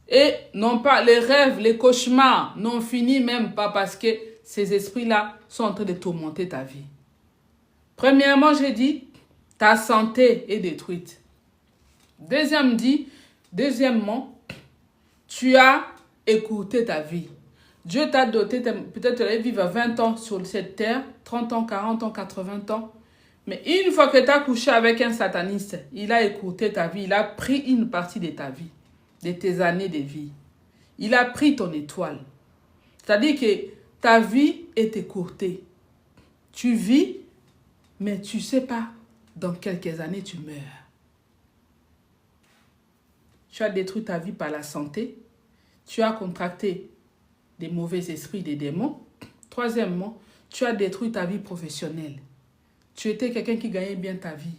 Et non pas les rêves, les cauchemars n'ont fini même pas parce que ces esprits-là sont en train de tourmenter ta vie. Premièrement, j'ai dit, ta santé est détruite. Deuxièmement, tu as écouté ta vie. Dieu t'a doté, peut-être tu allais vivre 20 ans sur cette terre, 30 ans, 40 ans, 80 ans. Mais une fois que tu as couché avec un sataniste, il a écouté ta vie, il a pris une partie de ta vie, de tes années de vie. Il a pris ton étoile. C'est-à-dire que ta vie est écourtée. Tu vis, mais tu ne sais pas, dans quelques années, tu meurs. Tu as détruit ta vie par la santé. Tu as contracté des mauvais esprits, des démons. Troisièmement, tu as détruit ta vie professionnelle. Tu étais quelqu'un qui gagnait bien ta vie.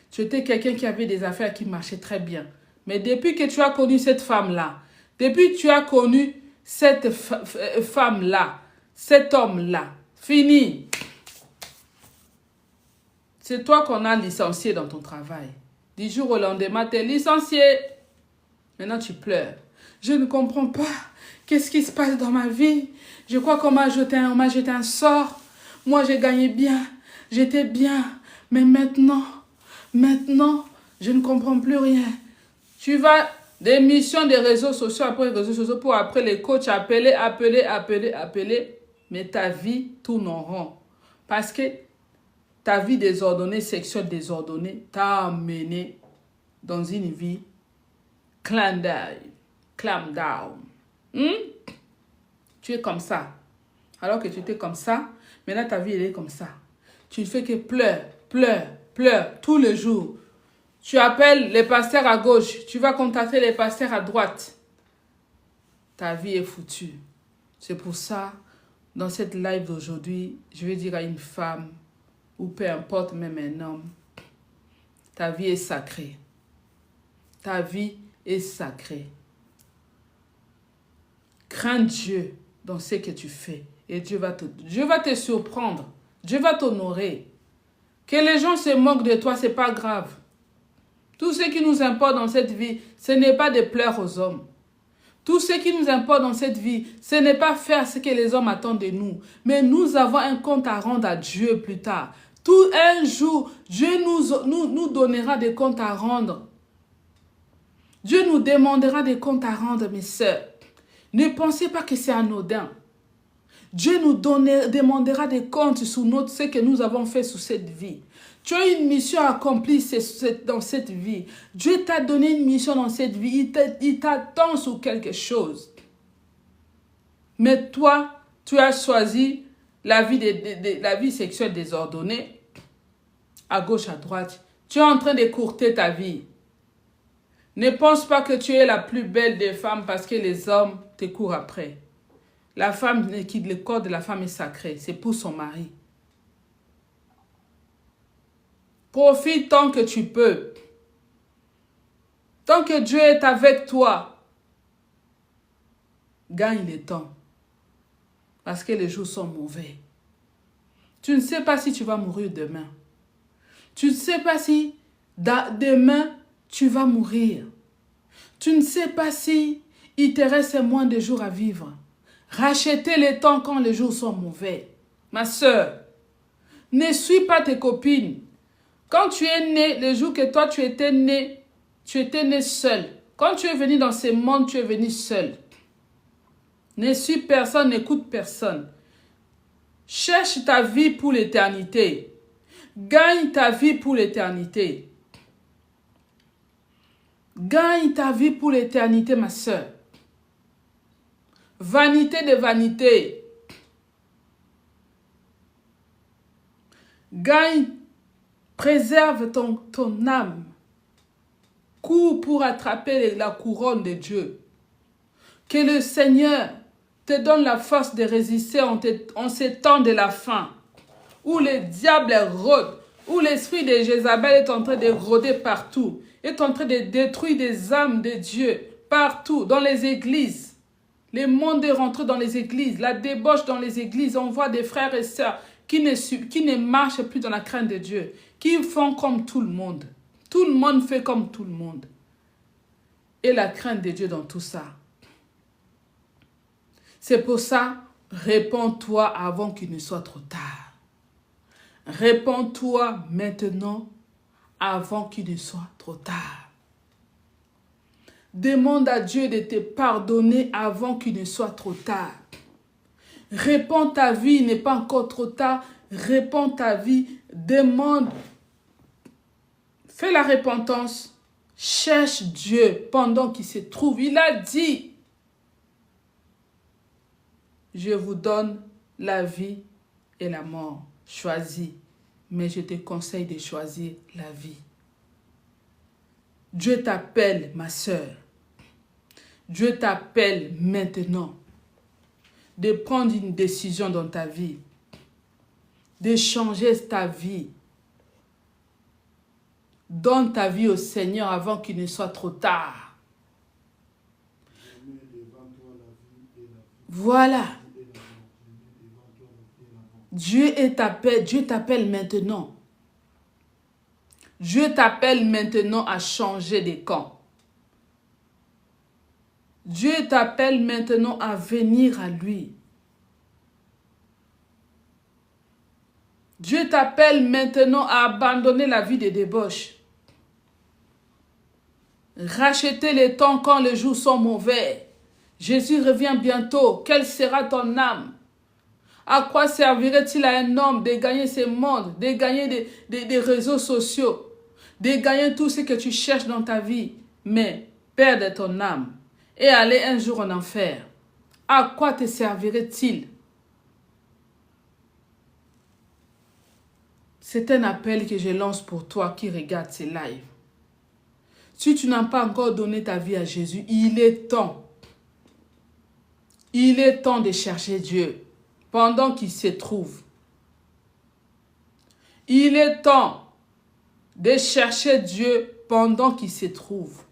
Tu étais quelqu'un qui avait des affaires qui marchaient très bien. Mais depuis que tu as connu cette femme-là, depuis que tu as connu cette femme-là, cet homme-là, fini. C'est toi qu'on a licencié dans ton travail. Du jour au lendemain, tu es licencié. Maintenant, tu pleures. Je ne comprends pas. Qu'est-ce qui se passe dans ma vie? Je crois qu'on m'a jeté un sort. Moi, j'ai gagné bien. J'étais bien. Mais maintenant, je ne comprends plus rien. Tu vas des missions des réseaux sociaux après les réseaux sociaux pour après les coachs appeler. Mais ta vie tourne en rond. Parce que ta vie désordonnée, sexuelle désordonnée, t'a amené dans une vie clam down. Tu es comme ça. Alors que tu étais comme ça, maintenant ta vie elle est comme ça. Tu ne fais que pleurer tous les jours. Tu appelles les pasteurs à gauche, tu vas contacter les pasteurs à droite. Ta vie est foutue. C'est pour ça, dans cette live d'aujourd'hui, je vais dire à une femme, ou peu importe même un homme, ta vie est sacrée. Ta vie est sacrée. Crains Dieu dans ce que tu fais. Et Dieu va te surprendre. Dieu va t'honorer. Que les gens se moquent de toi, ce n'est pas grave. Tout ce qui nous importe dans cette vie, ce n'est pas de pleurer aux hommes. Tout ce qui nous importe dans cette vie, ce n'est pas faire ce que les hommes attendent de nous. Mais nous avons un compte à rendre à Dieu plus tard. Tout un jour, Dieu nous donnera des comptes à rendre. Dieu nous demandera des comptes à rendre, mes sœurs. Ne pensez pas que c'est anodin. Dieu nous demandera des comptes sur ce que nous avons fait sur cette vie. Tu as une mission à accomplir dans cette vie. Dieu t'a donné une mission dans cette vie. Il t'attend sur quelque chose. Mais toi, tu as choisi la vie sexuelle désordonnée, à gauche, à droite. Tu es en train d'écourter ta vie. Ne pense pas que tu es la plus belle des femmes parce que les hommes te courent après. Le corps de la femme est sacré. C'est pour son mari. Profite tant que tu peux. Tant que Dieu est avec toi, gagne le temps. Parce que les jours sont mauvais. Tu ne sais pas si tu vas mourir demain. Tu ne sais pas si demain tu vas mourir. Tu ne sais pas si il te reste moins de jours à vivre. Rachetez le temps quand les jours sont mauvais. Ma soeur, ne suis pas tes copines. Quand tu es né, le jour que toi tu étais né seul. Quand tu es venu dans ce monde, tu es venu seul. Ne suis personne, n'écoute personne. Cherche ta vie pour l'éternité. Gagne ta vie pour l'éternité. Gagne ta vie pour l'éternité, ma soeur. Vanité de vanité. Gagne, préserve ton âme. Cours pour attraper la couronne de Dieu. Que le Seigneur te donne la force de résister en ces temps de la fin, où le diable rôde, où l'esprit de Jézabel est en train de rôder partout, est en train de détruire des âmes de Dieu partout, dans les églises. Le monde est rentré dans les églises, la débauche dans les églises. On voit des frères et sœurs qui ne marchent plus dans la crainte de Dieu, qui font comme tout le monde. Tout le monde fait comme tout le monde. Et la crainte de Dieu dans tout ça. C'est pour ça, réponds-toi avant qu'il ne soit trop tard. Réponds-toi maintenant avant qu'il ne soit trop tard. Demande à Dieu de te pardonner avant qu'il ne soit trop tard. Réponds ta vie, il n'est pas encore trop tard. Réponds ta vie, demande. Fais la repentance. Cherche Dieu pendant qu'il se trouve. Il a dit, je vous donne la vie et la mort. Choisis. Mais je te conseille de choisir la vie. Dieu t'appelle, ma sœur. Dieu t'appelle maintenant de prendre une décision dans ta vie, de changer ta vie, Donne ta vie au Seigneur avant qu'il ne soit trop tard. Voilà. Dieu t'appelle maintenant. Dieu t'appelle maintenant à changer de camp. Dieu t'appelle maintenant à venir à lui. Dieu t'appelle maintenant à abandonner la vie de débauche. Racheter les temps quand les jours sont mauvais. Jésus revient bientôt. Quelle sera ton âme? À quoi servirait-il à un homme de gagner ce monde, de gagner des réseaux sociaux, de gagner tout ce que tu cherches dans ta vie, mais perdre ton âme et aller un jour en enfer? À quoi te servirait-il? C'est un appel que je lance pour toi qui regarde ces lives. Si tu n'as pas encore donné ta vie à Jésus, il est temps. Il est temps de chercher Dieu pendant qu'il se trouve. Il est temps de chercher Dieu pendant qu'il se trouve.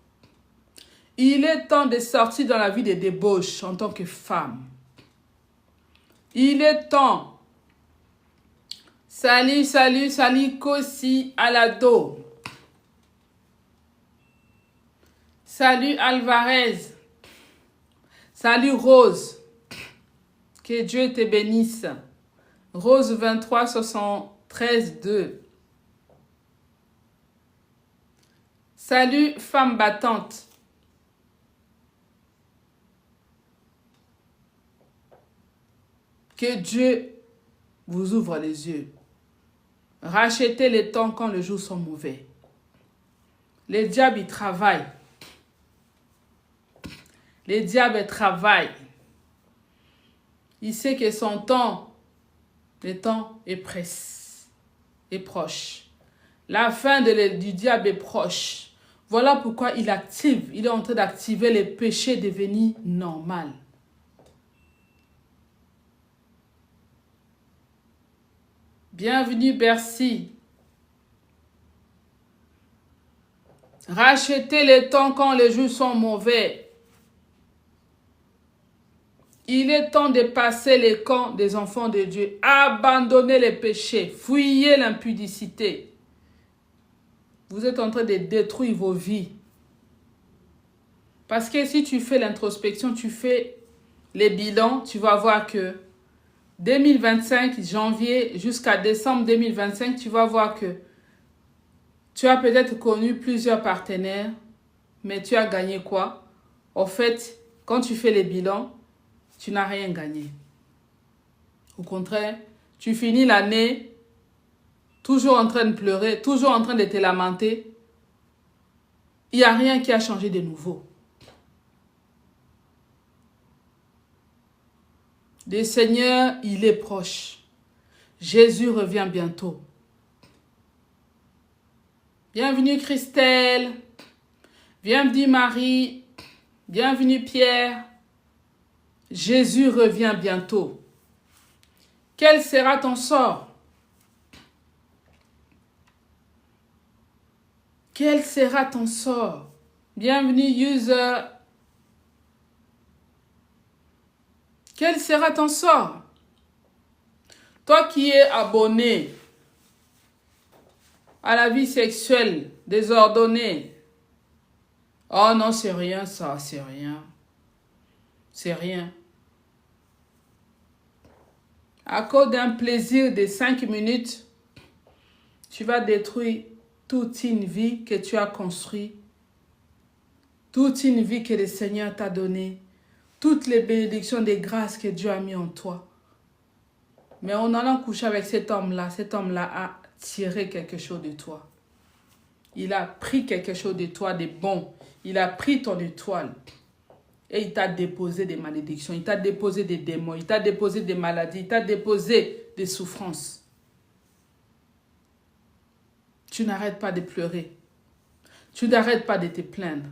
Il est temps de sortir dans la vie de débauche en tant que femme. Il est temps. Salut, salut, salut, Kossi Alado. Salut Alvarez. Salut Rose. Que Dieu te bénisse. Rose 23 73 2. Salut femme battante. Que Dieu vous ouvre les yeux. Rachetez les temps quand les jours sont mauvais. Les diables, ils travaillent. Les diables travaillent. Il sait que son temps, le temps est proche. La fin du diable est proche. Voilà pourquoi il active. Il est en train d'activer les péchés devenus normal. Bienvenue Bercy. Rachetez les temps quand les jours sont mauvais. Il est temps de passer les camps des enfants de Dieu. Abandonnez les péchés. Fuyez l'impudicité. Vous êtes en train de détruire vos vies. Parce que si tu fais l'introspection, tu fais les bilans, tu vas voir que 2025, janvier jusqu'à décembre 2025, tu vas voir que tu as peut-être connu plusieurs partenaires, mais tu as gagné quoi? En fait, quand tu fais les bilans, tu n'as rien gagné. Au contraire, tu finis l'année toujours en train de pleurer, toujours en train de te lamenter. Il n'y a rien qui a changé de nouveau. Le Seigneur, il est proche. Jésus revient bientôt. Bienvenue Christelle. Bienvenue Marie. Bienvenue Pierre. Jésus revient bientôt. Quel sera ton sort? Quel sera ton sort? Bienvenue user. Quel sera ton sort? Toi qui es abonné à la vie sexuelle désordonnée. Oh non, c'est rien ça, c'est rien. C'est rien. À cause d'un plaisir de 5 minutes, tu vas détruire toute une vie que tu as construite, toute une vie que le Seigneur t'a donnée, toutes les bénédictions des grâces que Dieu a mis en toi. Mais en allant coucher avec cet homme-là a tiré quelque chose de toi. Il a pris quelque chose de toi de bon. Il a pris ton étoile. Et il t'a déposé des malédictions, il t'a déposé des démons, il t'a déposé des maladies, il t'a déposé des souffrances. Tu n'arrêtes pas de pleurer. Tu n'arrêtes pas de te plaindre.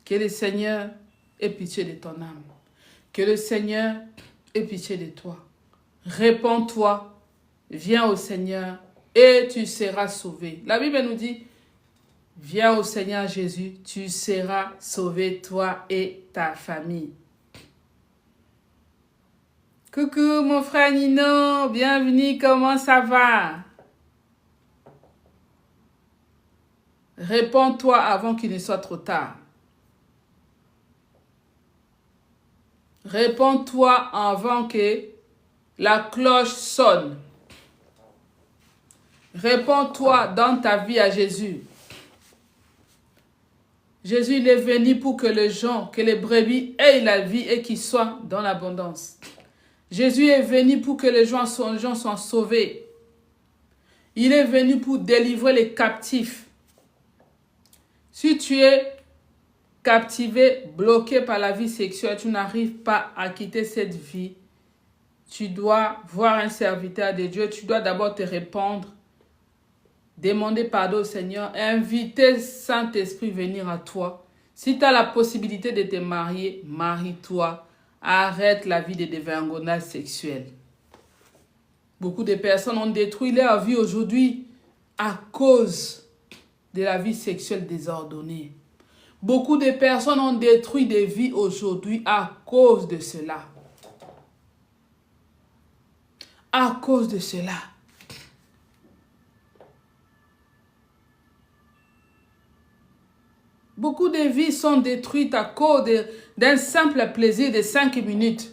Que le Seigneur ait pitié de ton âme. Que le Seigneur ait pitié de toi. Répands-toi Viens au Seigneur et tu seras sauvé. La Bible nous dit, viens au Seigneur Jésus, tu seras sauvé, toi et ta famille. Coucou mon frère Nino, bienvenue, comment ça va? Réponds-toi avant qu'il ne soit trop tard. Réponds-toi avant que la cloche sonne. Réponds-toi dans ta vie à Jésus. Jésus, il est venu pour que les gens, que les brebis aient la vie et qu'ils soient dans l'abondance. Jésus est venu pour que les gens soient sauvés. Il est venu pour délivrer les captifs. Si tu es captivé, bloqué par la vie sexuelle, tu n'arrives pas à quitter cette vie, tu dois voir un serviteur de Dieu, tu dois d'abord te répandre, demander pardon au Seigneur, inviter Saint-Esprit venir à toi. Si tu as la possibilité de te marier, marie-toi. Arrête la vie de dévergondage sexuel. Beaucoup de personnes ont détruit leur vie aujourd'hui à cause de la vie sexuelle désordonnée. Beaucoup de personnes ont détruit des vies aujourd'hui à cause de cela. À cause de cela. Beaucoup de vies sont détruites à cause d'un simple plaisir de 5 minutes.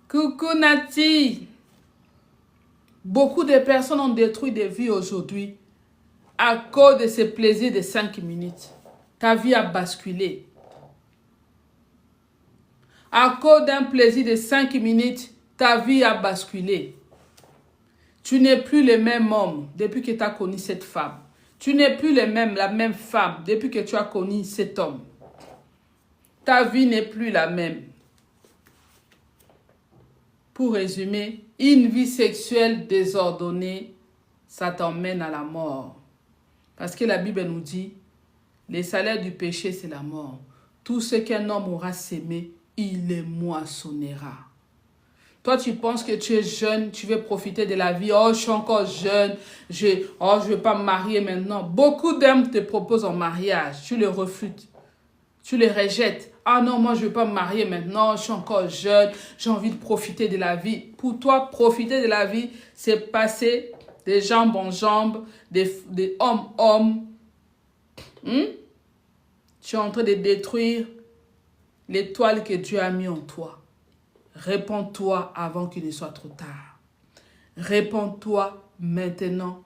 Coucou Nati. Beaucoup de personnes ont détruit des vies aujourd'hui à cause de ce plaisir de 5 minutes. Ta vie a basculé. À cause d'un plaisir de 5 minutes, ta vie a basculé. Tu n'es plus le même homme depuis que tu as connu cette femme. Tu n'es plus la même femme depuis que tu as connu cet homme. Ta vie n'est plus la même. Pour résumer, une vie sexuelle désordonnée, ça t'emmène à la mort. Parce que la Bible nous dit, le salaire du péché, c'est la mort. Tout ce qu'un homme aura sémé, il le moissonnera. Toi, tu penses que tu es jeune, tu veux profiter de la vie. Oh, je suis encore jeune. Je ne veux pas me marier maintenant. Beaucoup d'hommes te proposent un mariage. Tu les refutes. Tu les rejettes. Ah non, moi, je ne veux pas me marier maintenant. Je suis encore jeune. J'ai envie de profiter de la vie. Pour toi, profiter de la vie, c'est passer des jambes en jambes, des hommes en hommes. Tu es en train de détruire l'étoile que Dieu a mis en toi. Réponds-toi avant qu'il ne soit trop tard. Réponds-toi maintenant.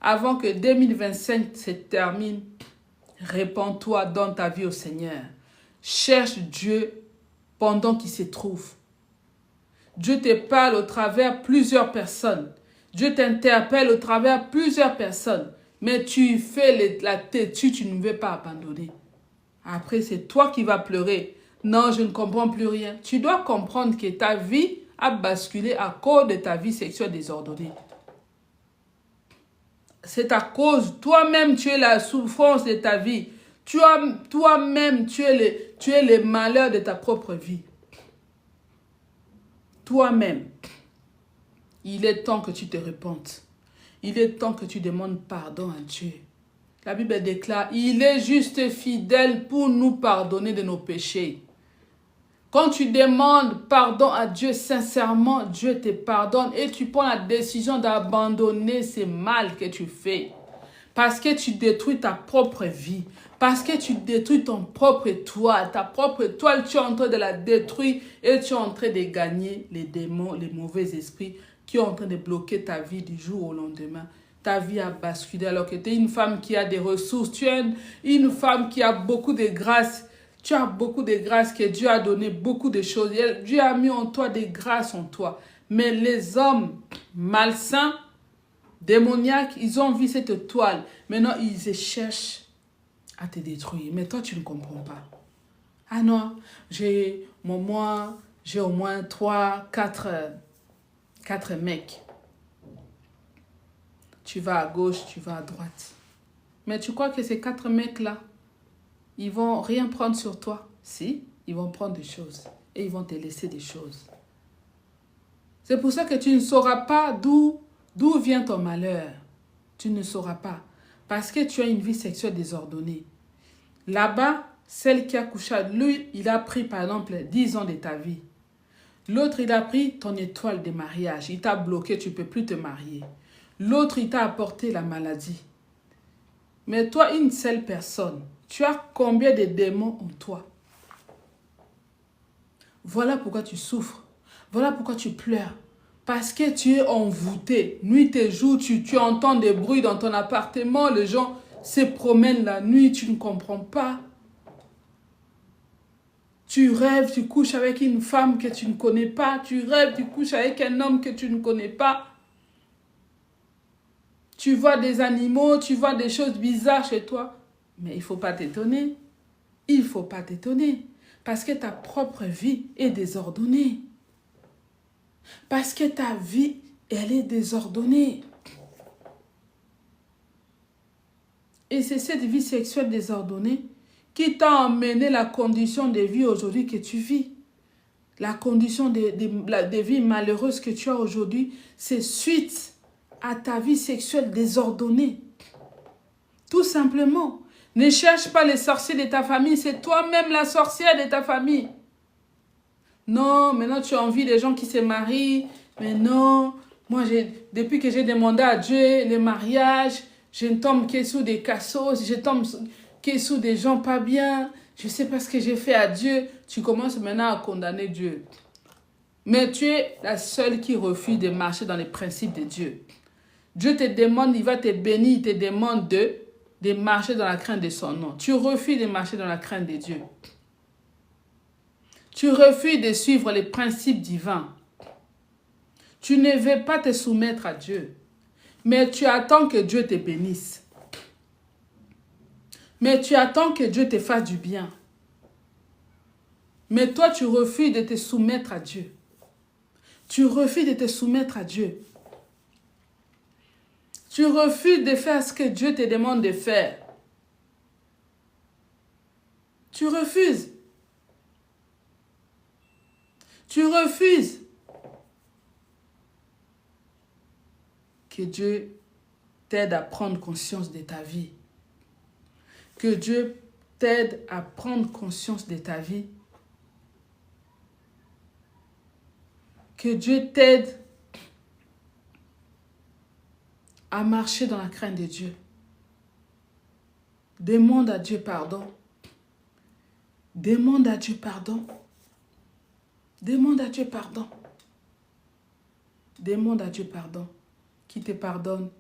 Avant que 2025 se termine, réponds-toi dans ta vie au Seigneur. Cherche Dieu pendant qu'il se trouve. Dieu te parle au travers plusieurs personnes. Dieu t'interpelle au travers plusieurs personnes. Mais tu fais la têtue, tu ne veux pas abandonner. Après, c'est toi qui vas pleurer. Non, je ne comprends plus rien. Tu dois comprendre que ta vie a basculé à cause de ta vie sexuelle désordonnée. C'est à cause, toi-même, tu es la souffrance de ta vie. Toi-même, tu es le malheur de ta propre vie. Toi-même. Il est temps que tu te repentes. Il est temps que tu demandes pardon à Dieu. La Bible déclare, il est juste fidèle pour nous pardonner de nos péchés. Quand tu demandes pardon à Dieu sincèrement, Dieu te pardonne et tu prends la décision d'abandonner ce mal que tu fais. Parce que tu détruis ta propre vie. Parce que tu détruis ton propre étoile. Ta propre étoile, tu es en train de la détruire et tu es en train de gagner les démons, les mauvais esprits qui sont en train de bloquer ta vie du jour au lendemain. Ta vie a basculé alors que tu es une femme qui a des ressources. Tu es une femme qui a beaucoup de grâce. Tu as beaucoup de grâces que Dieu a donné, beaucoup de choses. Dieu a mis en toi des grâces en toi. Mais les hommes malsains, démoniaques, ils ont vu cette toile. Maintenant, ils cherchent à te détruire. Mais toi, tu ne comprends pas. Ah non, j'ai au moins 3, 4 mecs. Tu vas à gauche, tu vas à droite. Mais tu crois que ces 4 mecs-là, ils vont rien prendre sur toi? Si, ils vont prendre des choses. Et ils vont te laisser des choses. C'est pour ça que tu ne sauras pas d'où vient ton malheur. Tu ne sauras pas. Parce que tu as une vie sexuelle désordonnée. Là-bas, celle qui a couché, lui, il a pris par exemple 10 ans de ta vie. L'autre, il a pris ton étoile de mariage. Il t'a bloqué, tu ne peux plus te marier. L'autre, il t'a apporté la maladie. Mais toi, une seule personne, tu as combien de démons en toi? Voilà pourquoi tu souffres. Voilà pourquoi tu pleures. Parce que tu es envoûté. Nuit et jour, tu entends des bruits dans ton appartement. Les gens se promènent la nuit, tu ne comprends pas. Tu rêves, tu couches avec une femme que tu ne connais pas. Tu rêves, tu couches avec un homme que tu ne connais pas. Tu vois des animaux, tu vois des choses bizarres chez toi. Mais il ne faut pas t'étonner. Il ne faut pas t'étonner. Parce que ta propre vie est désordonnée. Parce que ta vie, elle est désordonnée. Et c'est cette vie sexuelle désordonnée qui t'a emmené la condition de vie aujourd'hui que tu vis. La condition de vie malheureuse que tu as aujourd'hui, c'est suite à ta vie sexuelle désordonnée. Tout simplement. Ne cherche pas les sorciers de ta famille, c'est toi-même la sorcière de ta famille. Non, maintenant tu as envie des gens qui se marient. Mais non, moi, depuis que j'ai demandé à Dieu le mariage, je ne tombe que sous des cassos, je tombe que sous des gens pas bien. Je ne sais pas ce que j'ai fait à Dieu. Tu commences maintenant à condamner Dieu. Mais tu es la seule qui refuse de marcher dans les principes de Dieu. Dieu te demande, il va te bénir, il te demande de marcher dans la crainte de son nom. Tu refuses de marcher dans la crainte de Dieu. Tu refuses de suivre les principes divins. Tu ne veux pas te soumettre à Dieu. Mais tu attends que Dieu te bénisse. Mais tu attends que Dieu te fasse du bien. Mais toi, tu refuses de te soumettre à Dieu. Tu refuses de te soumettre à Dieu. Tu refuses de faire ce que Dieu te demande de faire. Tu refuses. Tu refuses. Que Dieu t'aide à prendre conscience de ta vie. Que Dieu t'aide à prendre conscience de ta vie. Que Dieu t'aide à marcher dans la crainte de Dieu. Demande à Dieu pardon. Demande à Dieu pardon. Demande à Dieu pardon. Demande à Dieu pardon. Qui te pardonne.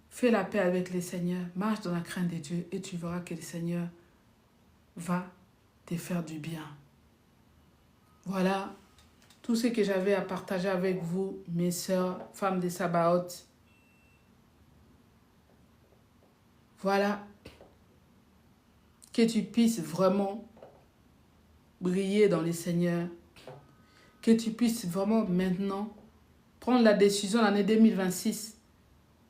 Fais la paix avec le Seigneur. Marche dans la crainte de Dieu et tu verras que le Seigneur va te faire du bien. Voilà tout ce que j'avais à partager avec vous, mes sœurs, femmes de Sabaoth. Voilà. Que tu puisses vraiment briller dans le Seigneur. Que tu puisses vraiment maintenant prendre la décision l'année 2026.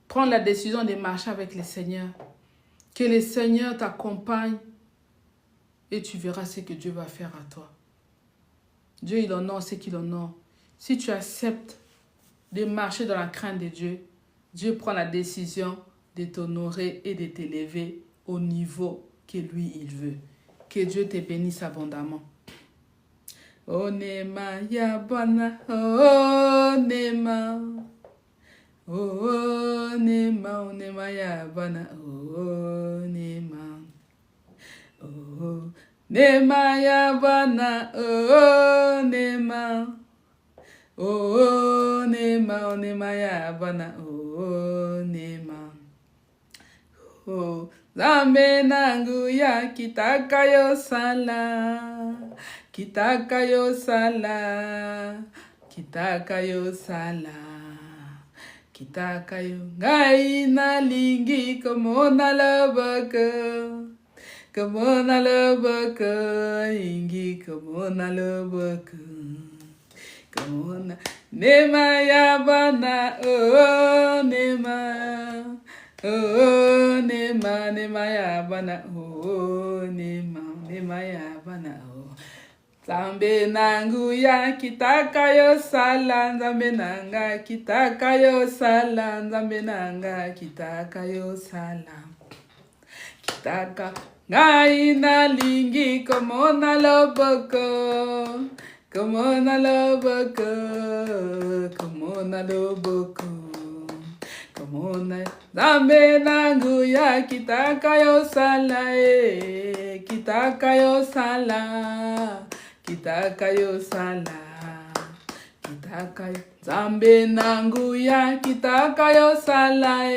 Prendre la décision de marcher avec le Seigneur. Que le Seigneur t'accompagne et tu verras ce que Dieu va faire à toi. Dieu, il honore ce qu'il honore. Si tu acceptes de marcher dans la crainte de Dieu, Dieu prend la décision de t'honorer et de t'élever au niveau que lui, il veut. Que Dieu te bénisse abondamment. Onema yabana, onema. Onema, onema yabana, onema. Onema yabana, onema. Onema, onema yabana, onema. Zambe nangu ya kitaka yo sala. Kitaka yo sala. Kitaka yo sala. Kitaka yo ngai na lingi komona loboko. Komona loboko. Ingi komona loboko. Komona. Nema yabana. Oh nema. Oh nema yabana. Oh nema. Nema yabana. Oh. Nzambe nanguya kitaka yo sala, Nzambe nanga kitaka yo sala, Nzambe nanga kitaka yo sala. Kitaka ngai nalingi komona loboko, komona loboko, komona loboko. Komona Nzambe nanguya kitaka yo sala, kitaka yo sala. Kitaka yo sala, kitaka yo Nzambe nanguya kitaka yo sala,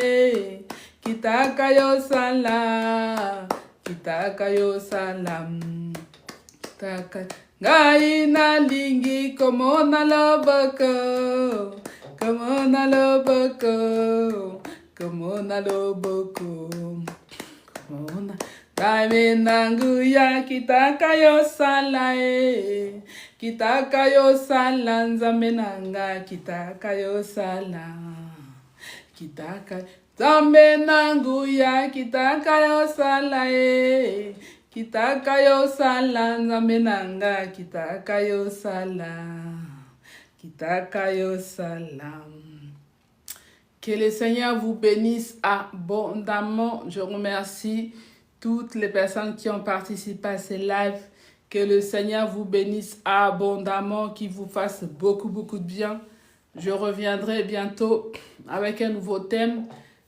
kitaka yo sala, kitaka yo sala, kitaka ngai nalingi komona loboko, komona loboko, komona loboko, komona Nzambe nanguya kitaka yo sala, kitaka yo sala, Nzambe nanga kitaka yo sala, kitaka Nzambe nanguya kitaka yo sala, kitaka yo sala, Nzambe nanga kitaka yo sala, kitaka yo sala. Que le Seigneur vous bénisse abondamment. Je remercie toutes les personnes qui ont participé à ces lives. Que le Seigneur vous bénisse abondamment, qu'il vous fasse beaucoup de bien. Je reviendrai bientôt avec un nouveau thème.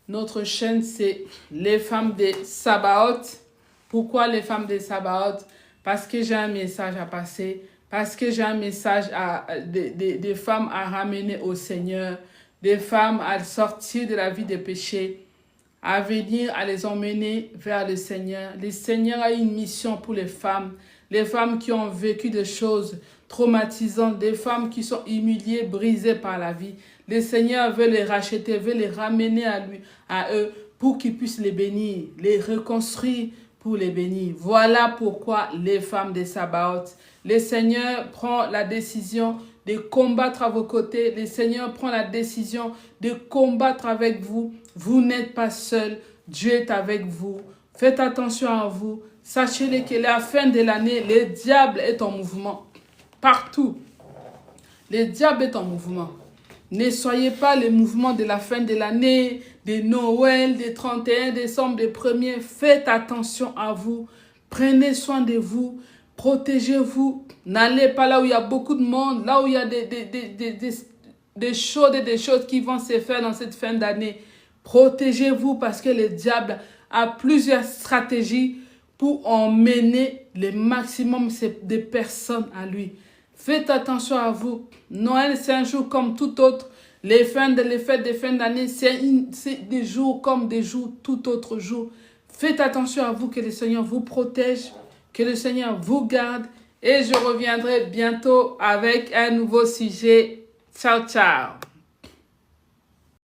Notre chaîne, c'est les femmes des Sabaoth. Pourquoi les femmes des Sabaoth? Parce que j'ai un message à passer. Parce que j'ai un message des femmes à ramener au Seigneur. Des femmes à sortir de la vie des péchés, à venir, à les emmener vers le Seigneur. Le Seigneur a une mission pour les femmes qui ont vécu des choses traumatisantes, des femmes qui sont humiliées, brisées par la vie. Le Seigneur veut les racheter, veut les ramener à eux, pour qu'ils puissent les bénir, les reconstruire pour les bénir. Voilà pourquoi les femmes des Sabaoth. Le Seigneur prend la décision de combattre à vos côtés. Le Seigneur prend la décision de combattre avec vous. Vous n'êtes pas seul. Dieu est avec vous. Faites attention à vous. Sachez que la fin de l'année, le diable est en mouvement. Partout. Le diable est en mouvement. Ne soyez pas le mouvement de la fin de l'année, de Noël, des 31 décembre, des 1er. Faites attention à vous. Prenez soin de vous. Protégez-vous. N'allez pas là où il y a beaucoup de monde, là où il y a des choses qui vont se faire dans cette fin d'année. Protégez-vous parce que le diable a plusieurs stratégies pour emmener le maximum de personnes à lui. Faites attention à vous. Noël, c'est un jour comme tout autre. Les fêtes de fin d'année, c'est des jours comme des jours tout autre jour. Faites attention à vous, que le Seigneur vous protège, que le Seigneur vous garde. Et je reviendrai bientôt avec un nouveau sujet. Ciao, ciao.